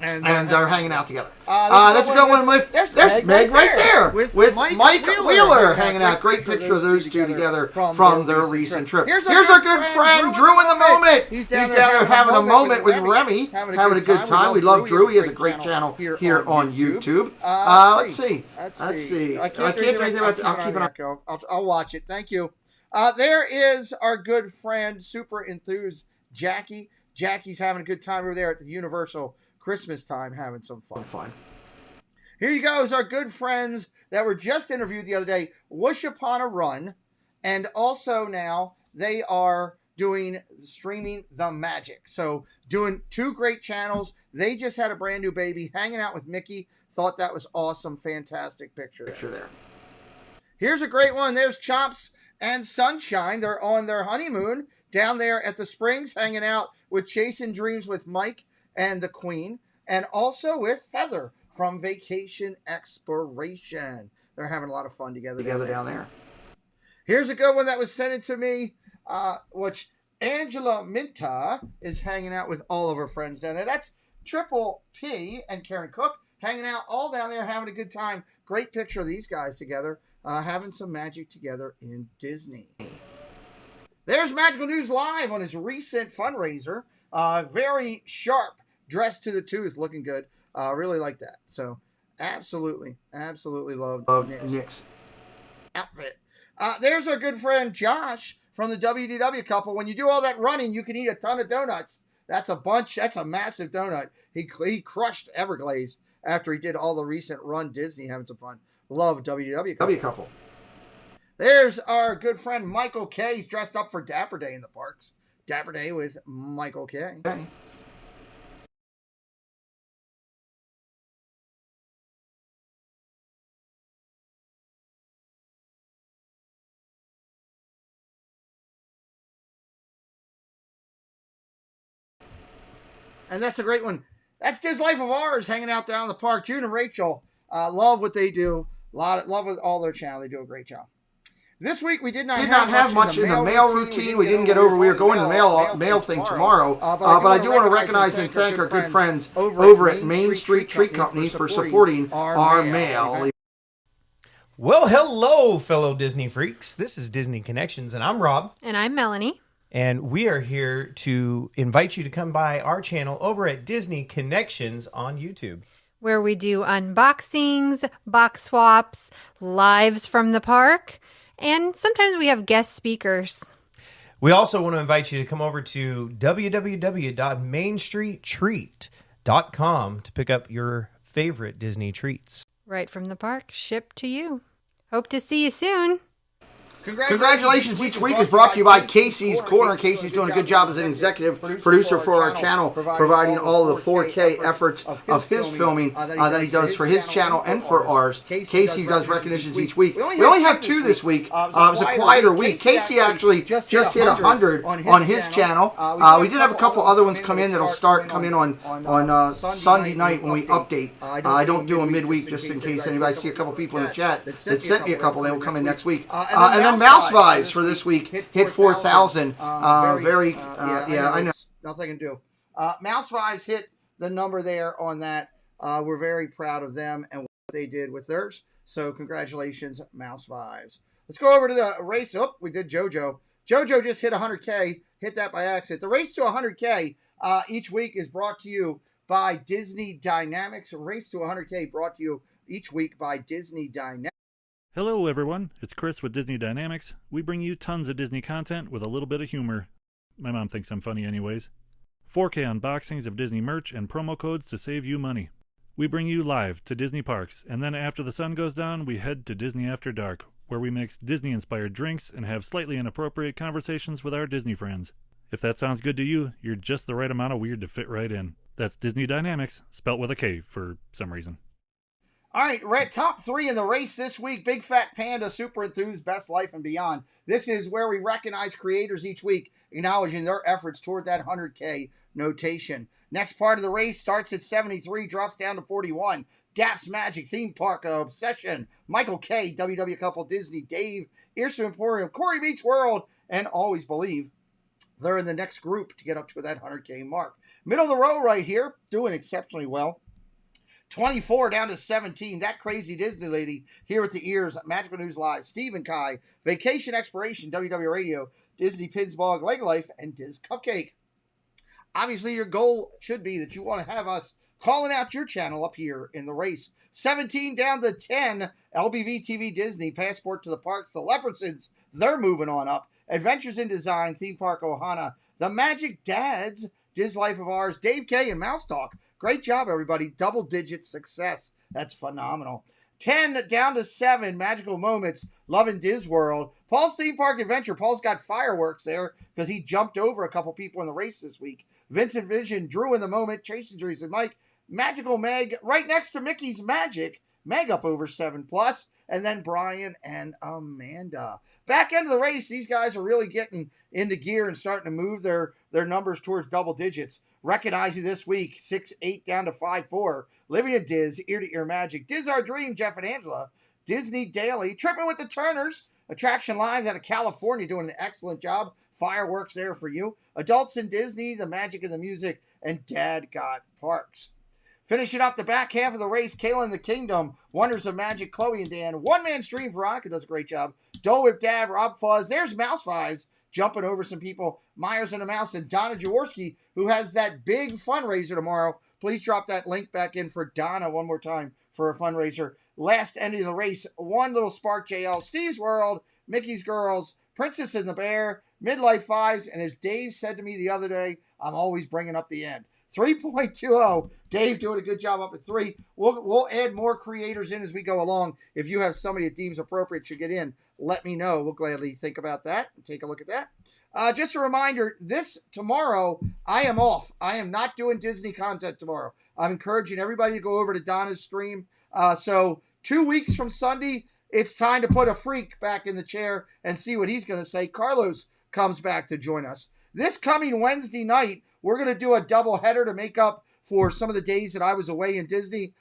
And they're hanging out together. Let's go one with, there's Meg right there with Mike Wheeler hanging out. Great picture of those two together from their recent trip. Here's our good friend Drew in the moment. He's down there having a moment with Remy, having a good time. We love Drew. He has a great channel here on YouTube. Let's see. I can't do anything about that. I'll keep it on. I'll watch it. Thank you. There is our good friend, super enthused Jackie. Jackie's having a good time over there at the Universal Christmas time, having some fun. Here you go is our good friends that were just interviewed the other day, Whoosh Upon a Run, and also now they are doing streaming The Magic. So doing 2 great channels. They just had a brand new baby, hanging out with Mickey. Thought that was awesome. Fantastic picture there. Here's a great one. There's Chomps and Sunshine. They're on their honeymoon down there at the Springs, hanging out with Chasing Dreams with Mike and the Queen, and also with Heather from Vacation Exploration. They're having a lot of fun together down there. Here's a good one that was sent in to me, which Angela Minta is hanging out with all of her friends down there. That's Triple P and Karen Cook hanging out all down there, having a good time. Great picture of these guys together, having some magic together in Disney. There's Magical News Live on his recent fundraiser. Very sharp, dressed to the tooth, looking good. Really like that. So absolutely love Nick's outfit. There's our good friend Josh from the WDW couple. When you do all that running, you can eat a ton of donuts. That's a massive donut. He crushed Everglades after he did all the recent Run Disney, having some fun. Love WDW couple. There's our good friend Michael K. He's dressed up for Dapper Day in the parks. Dapper Day with Michael K. And that's a great one. That's Diz Life of Ours hanging out down in the park. June and Rachel love what they do. Love with all their channel. They do a great job. This week we did not have much in the mail routine. We didn't get over. We were going to the mail thing tomorrow. But I do want to recognize and thank our good friends over at Main Street Treat Company for supporting our mail. Well, hello, fellow Disney freaks. This is Disney Connections, and I'm Rob. And I'm Melanie. And we are here to invite you to come by our channel over at Disney Connections on YouTube, where we do unboxings, box swaps, lives from the park, and sometimes we have guest speakers. We also want to invite you to come over to www.mainstreettreat.com to pick up your favorite Disney treats. Right from the park, shipped to you. Hope to see you soon. Congratulations each week is brought to you by Casey's Corner. Casey's doing a good job as an executive producer for our channel, providing all the 4K efforts of his filming that he does for his channel and for ours. Casey does recognitions each week. We only have 2 this week. It was a quieter week. Casey actually just hit 100 on his channel. We did have a couple other ones come in that'll start coming in on Sunday night when we update. I don't do them midweek just in case anybody see a couple people in the chat that sent me a couple. They will come in next week. And then Mouse Vibes for this week hit 4,000. I know. Nothing I can do. Mouse Vibes hit the number there on that. We're very proud of them and what they did with theirs. So congratulations, Mouse Vibes. Let's go over to the race. Oh, we did JoJo. JoJo just hit 100K. Hit that by accident. The race to 100K each week is brought to you by Disney Dynamics. Race to 100K brought to you each week by Disney Dynamics. Hello everyone, it's Chris with Disney Dynamics. We bring you tons of Disney content with a little bit of humor. My mom thinks I'm funny anyways. 4K unboxings of Disney merch and promo codes to save you money. We bring you live to Disney parks, and then after the sun goes down, we head to Disney After Dark, where we mix Disney-inspired drinks and have slightly inappropriate conversations with our Disney friends. If that sounds good to you, you're just the right amount of weird to fit right in. That's Disney Dynamics, spelt with a K for some reason. All right, we're at top 3 in the race this week. Big Fat Panda, Super Enthused, Best Life and Beyond. This is where we recognize creators each week, acknowledging their efforts toward that 100K notation. Next part of the race starts at 73, drops down to 41. Daps Magic, Theme Park Obsession, Michael K, WW Couple, Disney, Dave, Earsham Emporium, Corey Beats World, and Always Believe. They're in the next group to get up to that 100K mark. Middle of the row right here, doing exceptionally well. 24 down to 17. That crazy Disney lady here with the ears. Magical News Live. Stephen Kai. Vacation Exploration. WW Radio. Disney Pinsball. Leg Life. And Diz Cupcake. Obviously, your goal should be that you want to have us calling out your channel up here in the race. 17 down to 10, LBV TV Disney, Passport to the Parks, the Leopardsons, they're moving on up. Adventures in Design, Theme Park Ohana, the Magic Dads, Diz Life of Ours, Dave K and Mouse Talk. Great job, everybody. Double-digit success. That's phenomenal. 10 down to 7, Magical Moments, Love in Diz World. Paul's Theme Park Adventure. Paul's got fireworks there because he jumped over a couple people in the race this week. Vincent Vision, Drew in the Moment, Chasing Dreams with Mike, Magical Meg, right next to Mickey's Magic. Meg up over 7+, and then Brian and Amanda. Back end of the race, these guys are really getting into gear and starting to move their numbers towards double digits. Recognizing this week, 6-8 down to 5-4. Living in Diz, Ear to Ear Magic. Diz Our Dream, Jeff and Angela. Disney Daily, Tripping with the Turners. Attraction Lives out of California doing an excellent job. Fireworks there for you. Adults in Disney, The Magic and the Music, and Dad Got Parks. Finishing up the back half of the race, Kayla in the Kingdom, Wonders of Magic, Chloe and Dan. One Man's Dream, Veronica does a great job. Dole Whip Dad, Rob Fuzz. There's Mouse Fives jumping over some people. Myers and a Mouse and Donna Jaworski, who has that big fundraiser tomorrow. Please drop that link back in for Donna one more time for a fundraiser. Last end of the race, One Little Spark JL, Steve's World, Mickey's Girls, Princess and the Bear, Midlife Fives, and as Dave said to me the other day, I'm always bringing up the end. 3.20. Dave doing a good job up at 3. We'll add more creators in as we go along. If you have somebody that deems appropriate should get in, let me know. We'll gladly think about that and take a look at that. Just a reminder, tomorrow, I am off. I am not doing Disney content tomorrow. I'm encouraging everybody to go over to Donna's stream. So 2 weeks from Sunday, it's time to put a freak back in the chair and see what he's going to say. Carlos comes back to join us. This coming Wednesday night, we're going to do a double header to make up for some of the days that I was away in Disney.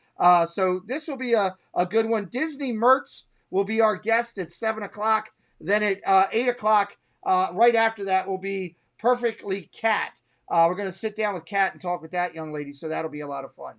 So this will be a good one. Disney Mertz will be our guest at 7 o'clock. Then at 8 o'clock, right after that, will be Perfectly Cat. We're going to sit down with Kat and talk with that young lady, so that'll be a lot of fun.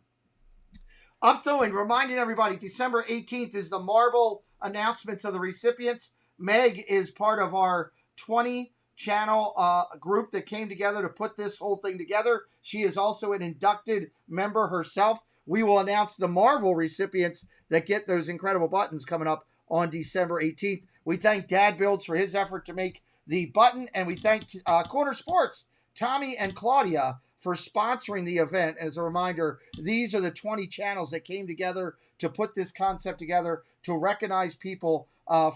Reminding everybody, December 18th is the marble announcements of the recipients. Meg is part of our 20-channel group that came together to put this whole thing together. She is also an inducted member herself. We will announce the Marvel recipients that get those incredible buttons coming up on December 18th. We thank Dad Builds for his effort to make the button, and we thank Corner Sports, Tommy and Claudia, for sponsoring the event. As a reminder, these are the 20 channels that came together to put this concept together, to recognize people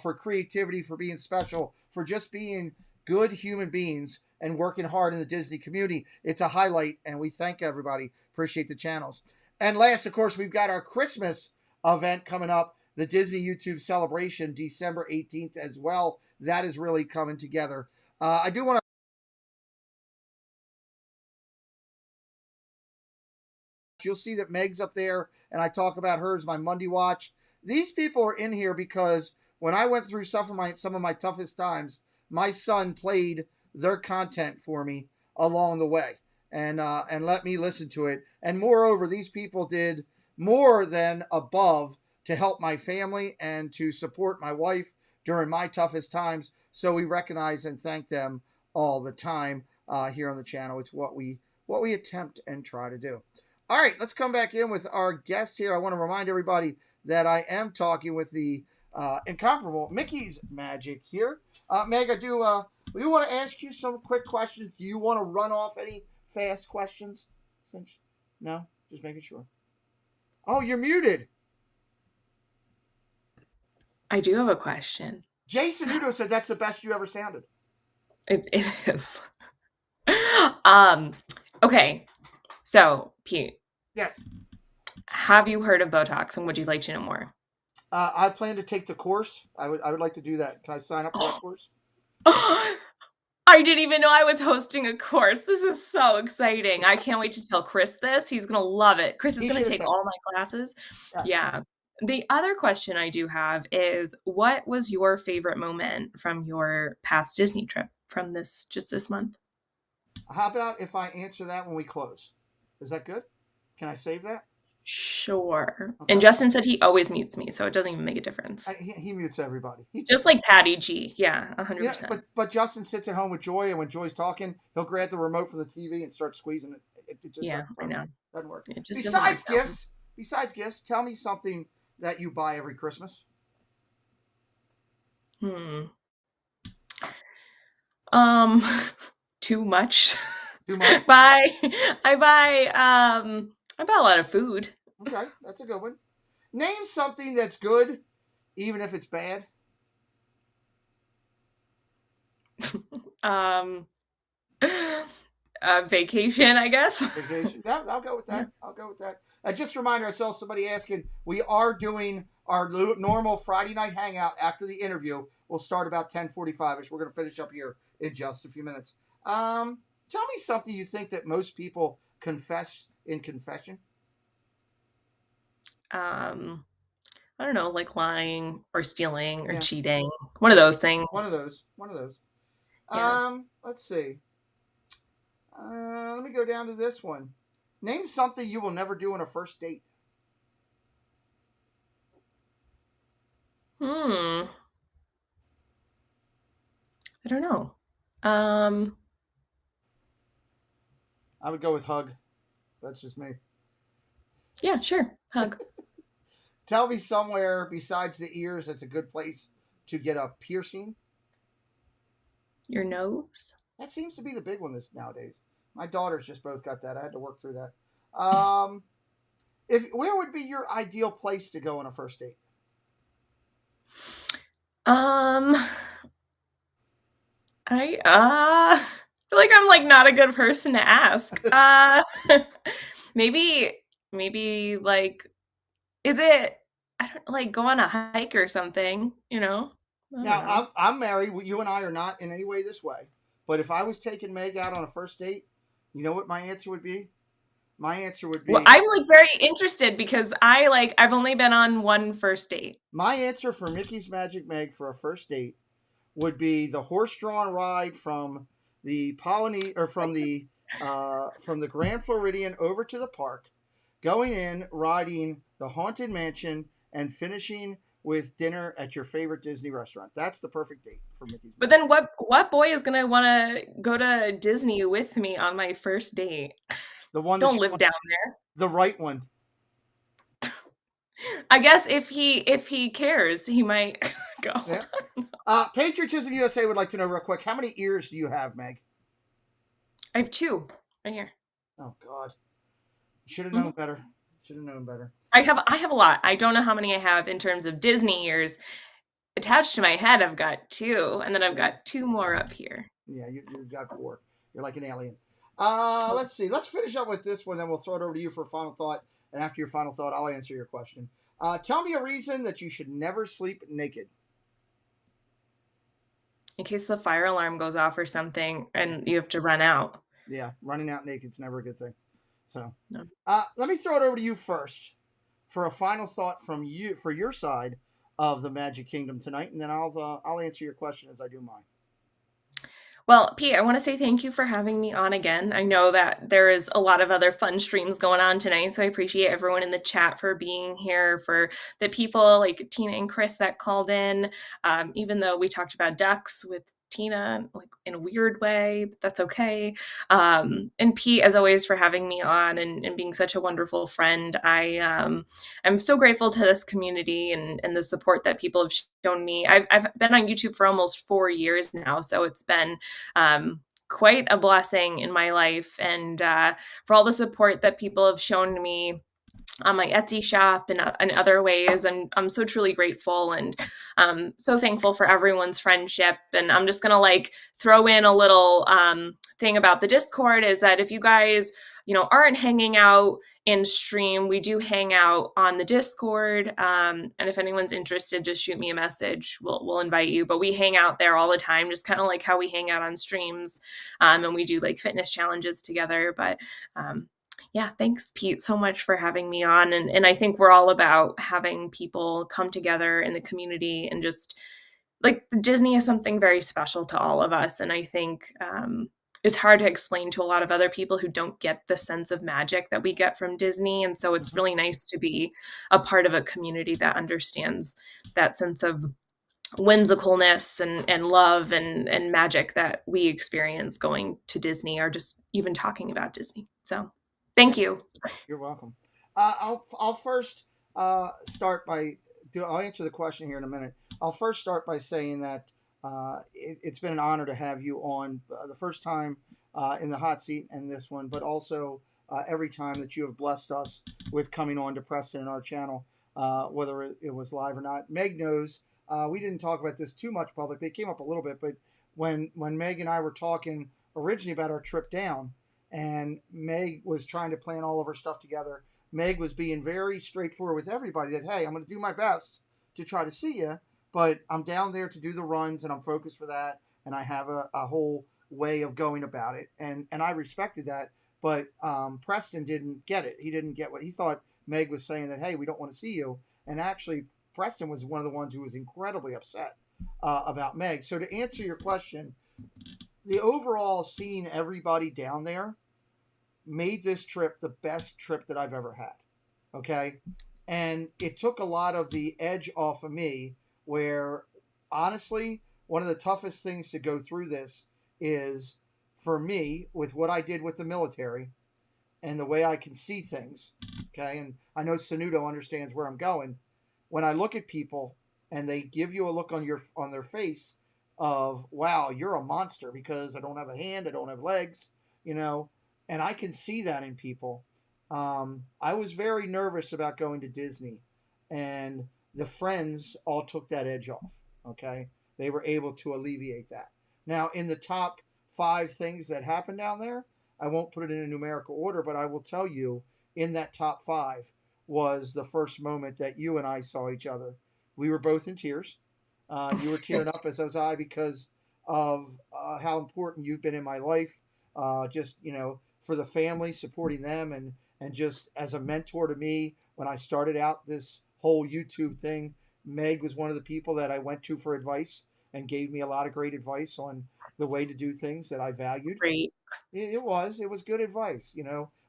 for creativity, for being special, for just being good human beings and working hard in the Disney community. It's a highlight, and we thank everybody. Appreciate the channels. And last, of course, we've got our Christmas event coming up, the Disney YouTube Celebration, December 18th as well. That is really coming together. I do want to You'll see that Meg's up there, and I talk about her as my Monday watch. These people are in here because when I went through some of my toughest times, my son played their content for me along the way and let me listen to it. And moreover, these people did more than above to help my family and to support my wife during my toughest times. So we recognize and thank them all the time here on the channel. It's what we attempt and try to do. All right, let's come back in with our guest here. I want to remind everybody that I am talking with the incomparable Mickey's Magic here. Meg, we want to ask you some quick questions. Do you want to run off any fast questions? No? Just making sure. Oh, you're muted. I do have a question. Jason Udo said that's the best you ever sounded. It is. Okay. So, Pete. Yes. Have you heard of Botox, and would you like to know more? I plan to take the course. I would like to do that. Can I sign up for that course? I didn't even know I was hosting a course. This is so exciting. I can't wait to tell Chris this. He's going to love it. Chris is going to take all my classes. Yes. Yeah. The other question I do have is, what was your favorite moment from your past Disney trip from this month? How about if I answer that when we close? Is that good? Can I save that? Sure. Okay. And Justin said he always mutes me, so it doesn't even make a difference. He mutes everybody. Just like Patty G. Yeah, 100%. Yeah, but Justin sits at home with Joy, and when Joy's talking, he'll grab the remote from the TV and start squeezing it. I know. Doesn't work. It just doesn't work that way. Besides gifts, tell me something that you buy every Christmas. Too much. Too much? I buy a lot of food. Okay, that's a good one. Name something that's good, even if it's bad. Vacation, I guess. Vacation. Yeah, I'll go with that. I'll go with that. Just remind ourselves, somebody asking, we are doing our normal Friday night hangout after the interview. We'll start about 10:45ish. We're going to finish up here in just a few minutes. Tell me something you think that most people confess in confession. I don't know, like lying or stealing or cheating. One of those things. One of those. Yeah. Let's see. Let me go down to this one. Name something you will never do on a first date. I don't know. I would go with hug. That's just me. Yeah, sure. Hug. Tell me somewhere besides the ears that's a good place to get a piercing. Your nose? That seems to be the big one nowadays. My daughters just both got that. I had to work through that. Where would be your ideal place to go on a first date? I feel like I'm like not a good person to ask. Maybe like, is it, I don't like, go on a hike or something, you know? Now, I'm married. You and I are not in any way this way. But if I was taking Meg out on a first date, you know what my answer would be? My answer would be... Well, I'm like very interested because I've only been on one first date. My answer for Mickey's Magic Meg for a first date would be the horse-drawn ride from the from the Grand Floridian over to the park, going in, riding the Haunted Mansion, and finishing with dinner at your favorite Disney restaurant. That's the perfect date for Mickey's. But then what boy is going to want to go to Disney with me on my first date? The one don't live down there. The right one. I guess if he cares, he might go. Yeah. Patriotism USA would like to know real quick, how many ears do you have, Meg? I have 2 right here. Oh God. You should have known better. I have a lot. I don't know how many I have in terms of Disney ears. Attached to my head, I've got 2, and then I've got 2 more up here. Yeah, you've got 4. You're like an alien. Let's see. Let's finish up with this one, then we'll throw it over to you for a final thought. And after your final thought, I'll answer your question. Tell me a reason that you should never sleep naked. In case the fire alarm goes off or something, and you have to run out. Yeah, running out naked is never a good thing. So, no. Let me throw it over to you first for a final thought from you for your side of the Magic Kingdom tonight, and then I'll answer your question as I do mine. Well, Pete, I want to say thank you for having me on again. I know that there is a lot of other fun streams going on tonight, so I appreciate everyone in the chat for being here, for the people like Tina and Chris that called in, even though we talked about ducks with Tina, like in a weird way, but that's okay. And Pete, as always, for having me on and being such a wonderful friend. I'm so grateful to this community and the support that people have shown me. I've been on YouTube for almost 4 years now, so it's been quite a blessing in my life, and for all the support that people have shown me on my Etsy shop and other ways. I'm so truly grateful and so thankful for everyone's friendship. And I'm just going to like throw in a little thing about the Discord is that if you guys, aren't hanging out in stream, we do hang out on the Discord. And if anyone's interested, just shoot me a message. We'll invite you, but we hang out there all the time, just kind of like how we hang out on streams. And we do like fitness challenges together, but yeah, thanks, Pete, so much for having me on. And I think we're all about having people come together in the community and just like Disney is something very special to all of us. And I think it's hard to explain to a lot of other people who don't get the sense of magic that we get from Disney. And so it's really nice to be a part of a community that understands that sense of whimsicalness and love and magic that we experience going to Disney or just even talking about Disney. So Thank you. You're welcome. I'll first start by I'll answer the question here in a minute. I'll first start by saying that it's been an honor to have you on the first time in the hot seat and this one, but also every time that you have blessed us with coming on to Preston and our channel, whether it was live or not. Meg knows we didn't talk about this too much public. It came up a little bit, but when Meg and I were talking originally about our trip down, and Meg was trying to plan all of her stuff together, Meg was being very straightforward with everybody that, hey, I'm going to do my best to try to see you, but I'm down there to do the runs and I'm focused for that. And I have a whole way of going about it. And I respected that. But Preston didn't get it. He didn't get what he thought Meg was saying, that, hey, we don't want to see you. And actually, Preston was one of the ones who was incredibly upset about Meg. So to answer your question, the overall seeing everybody down there made this trip the best trip that I've ever had. Okay. And it took a lot of the edge off of me, where honestly, one of the toughest things to go through this is for me with what I did with the military and the way I can see things. Okay. And I know Sanudo understands where I'm going. When I look at people and they give you a look on their face of, wow, you're a monster because I don't have a hand, I don't have legs, and I can see that in people. I was very nervous about going to Disney, and the friends all took that edge off. Okay. They were able to alleviate that. Now, in the top 5 things that happened down there, I won't put it in a numerical order, but I will tell you in that top 5 was the first moment that you and I saw each other. We were both in tears. You were tearing up, as was I, because of how important you've been in my life. Just, for the family, supporting them, and just as a mentor to me when I started out this whole YouTube thing. Meg was one of the people that I went to for advice and gave me a lot of great advice on the way to do things that I valued. Great. It was good advice.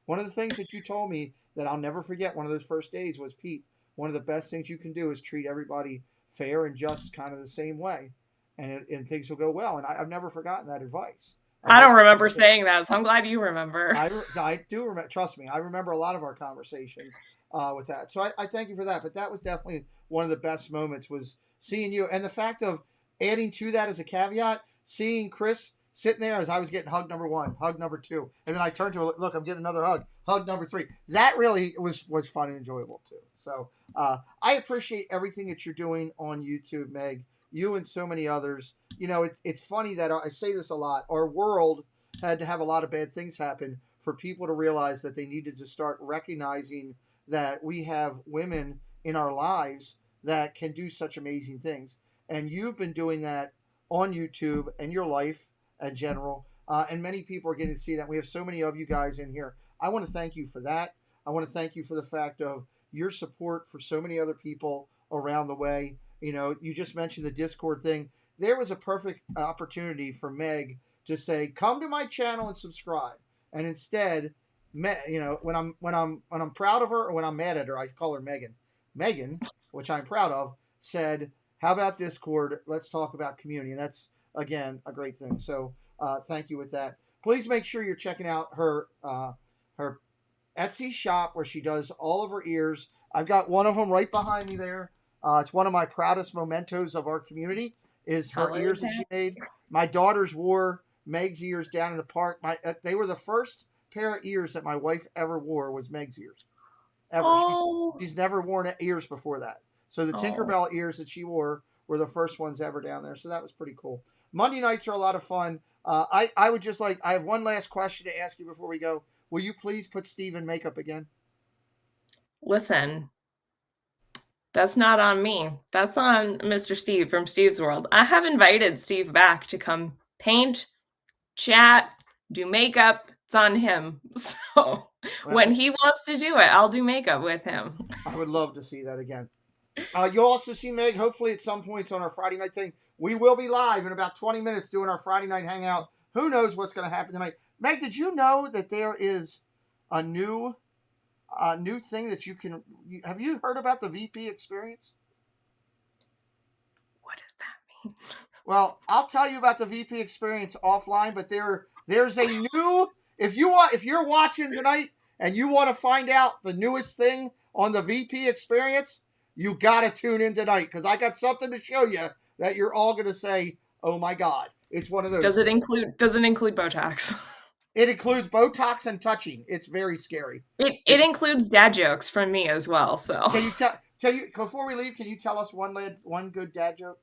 One of the things that you told me that I'll never forget one of those first days was, Pete, one of the best things you can do is treat everybody fair and just, kind of the same way, and things will go well. And I've never forgotten that advice. I don't remember saying that, so I'm glad you remember. I do remember. Trust me, I remember a lot of our conversations with that. So I thank you for that. But that was definitely one of the best moments, was seeing you, and the fact of adding to that as a caveat, seeing Chris sitting there as I was getting hug number 1, hug number 2, and then I turned to her, look, I'm getting another hug number 3. That really was fun and enjoyable too. So I appreciate everything that you're doing on YouTube, Meg. You and so many others. It's funny that I say this a lot. Our world had to have a lot of bad things happen for people to realize that they needed to start recognizing that we have women in our lives that can do such amazing things. And you've been doing that on YouTube and your life in general. And many people are getting to see that. We have so many of you guys in here. I want to thank you for that. I want to thank you for the fact of your support for so many other people around the way. You just mentioned the Discord thing. There was a perfect opportunity for Meg to say, come to my channel and subscribe. And instead, when I'm proud of her, or when I'm mad at her, I call her Megan. Megan, which I'm proud of, said, how about Discord? Let's talk about community. And that's, again, a great thing. So thank you with that. Please make sure you're checking out her Etsy shop, where she does all of her ears. I've got one of them right behind me there. It's one of my proudest mementos of our community, is her ears that she made. My daughters wore Meg's ears down in the park. They were the first pair of ears that my wife ever wore, was Meg's ears. Ever. Oh. She's never worn ears before that. So the Tinkerbell ears that she wore were the first ones ever down there. So that was pretty cool. Monday nights are a lot of fun. I would just I have one last question to ask you before we go. Will you please put Steve in makeup again? Listen, that's not on me. That's on Mr. Steve from Steve's World. I have invited Steve back to come paint, chat, do makeup. It's on him. So when he wants to do it, I'll do makeup with him. I would love to see that again. You'll also see Meg, hopefully at some points on our Friday night thing. We will be live in about 20 minutes doing our Friday night hangout. Who knows what's going to happen tonight? Meg, did you know that there is a new thing that you can... Have you heard about the VP experience? What does that mean? Well, I'll tell you about the VP experience offline, but there's a new... If you're watching tonight and you want to find out the newest thing on the VP experience, you got to tune in tonight because I got something to show you that you're all going to say, oh my God. It's one of those. Does it include Botox? It includes Botox and touching. It's very scary. It includes dad jokes from me as well. So can you tell you before we leave? Can you tell us one good dad joke?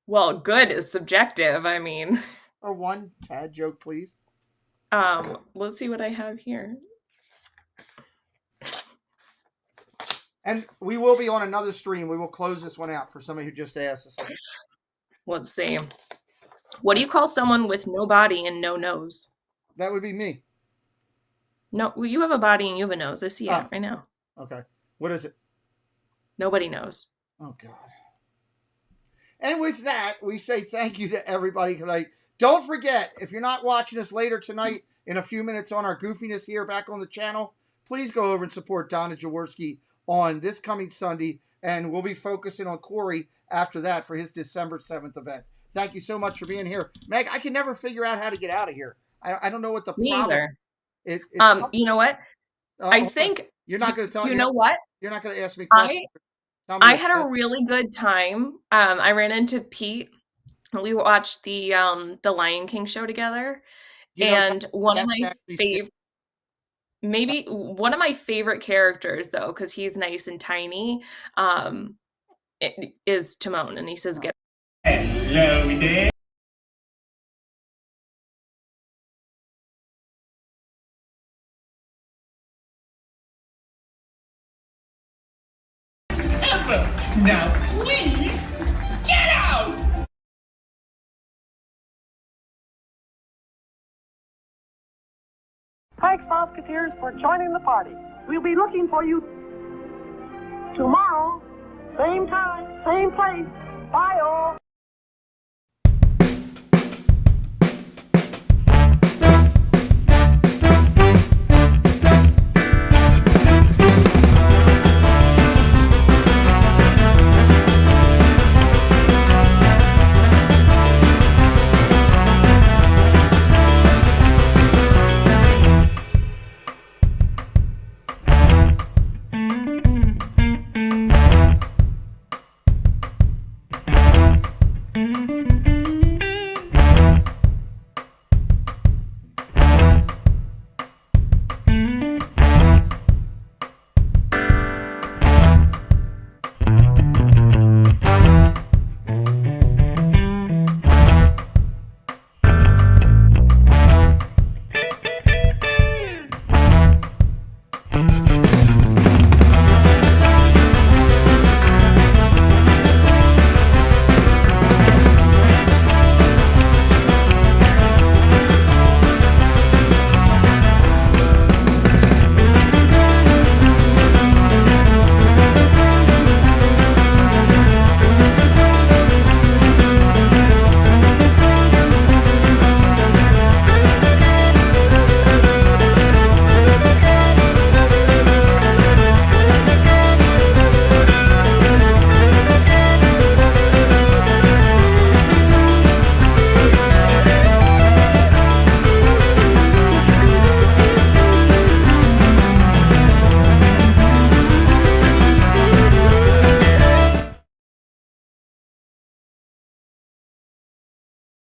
Well, good is subjective. I mean, or one dad joke, please. Let's see what I have here. And we will be on another stream. We will close this one out for somebody who just asked us. Let's see. What do you call someone with no body and no nose? That would be me. No, well, you have a body and you have a nose. I see it right now. Okay. What is it? Nobody knows. Oh, God. And with that, we say thank you to everybody tonight. Don't forget, if you're not watching us later tonight, in a few minutes on our goofiness here back on the channel, please go over and support Donna Jaworski on this coming Sunday. And we'll be focusing on Corey after that for his December 7th event. Thank you so much for being here. Meg, I can never figure out how to get out of here. I don't know what the problem is. You know what? I think you're not going to tell me. You know what? You're not going to ask me questions. I had a really good time. I ran into Pete. We watched the Lion King show together. And one of my favorite characters, though, because he's nice and tiny, is Timon. And he says, "Get hello there." Now, please, get out! Thanks, Musketeers, for joining the party. We'll be looking for you tomorrow, same time, same place. Bye, all.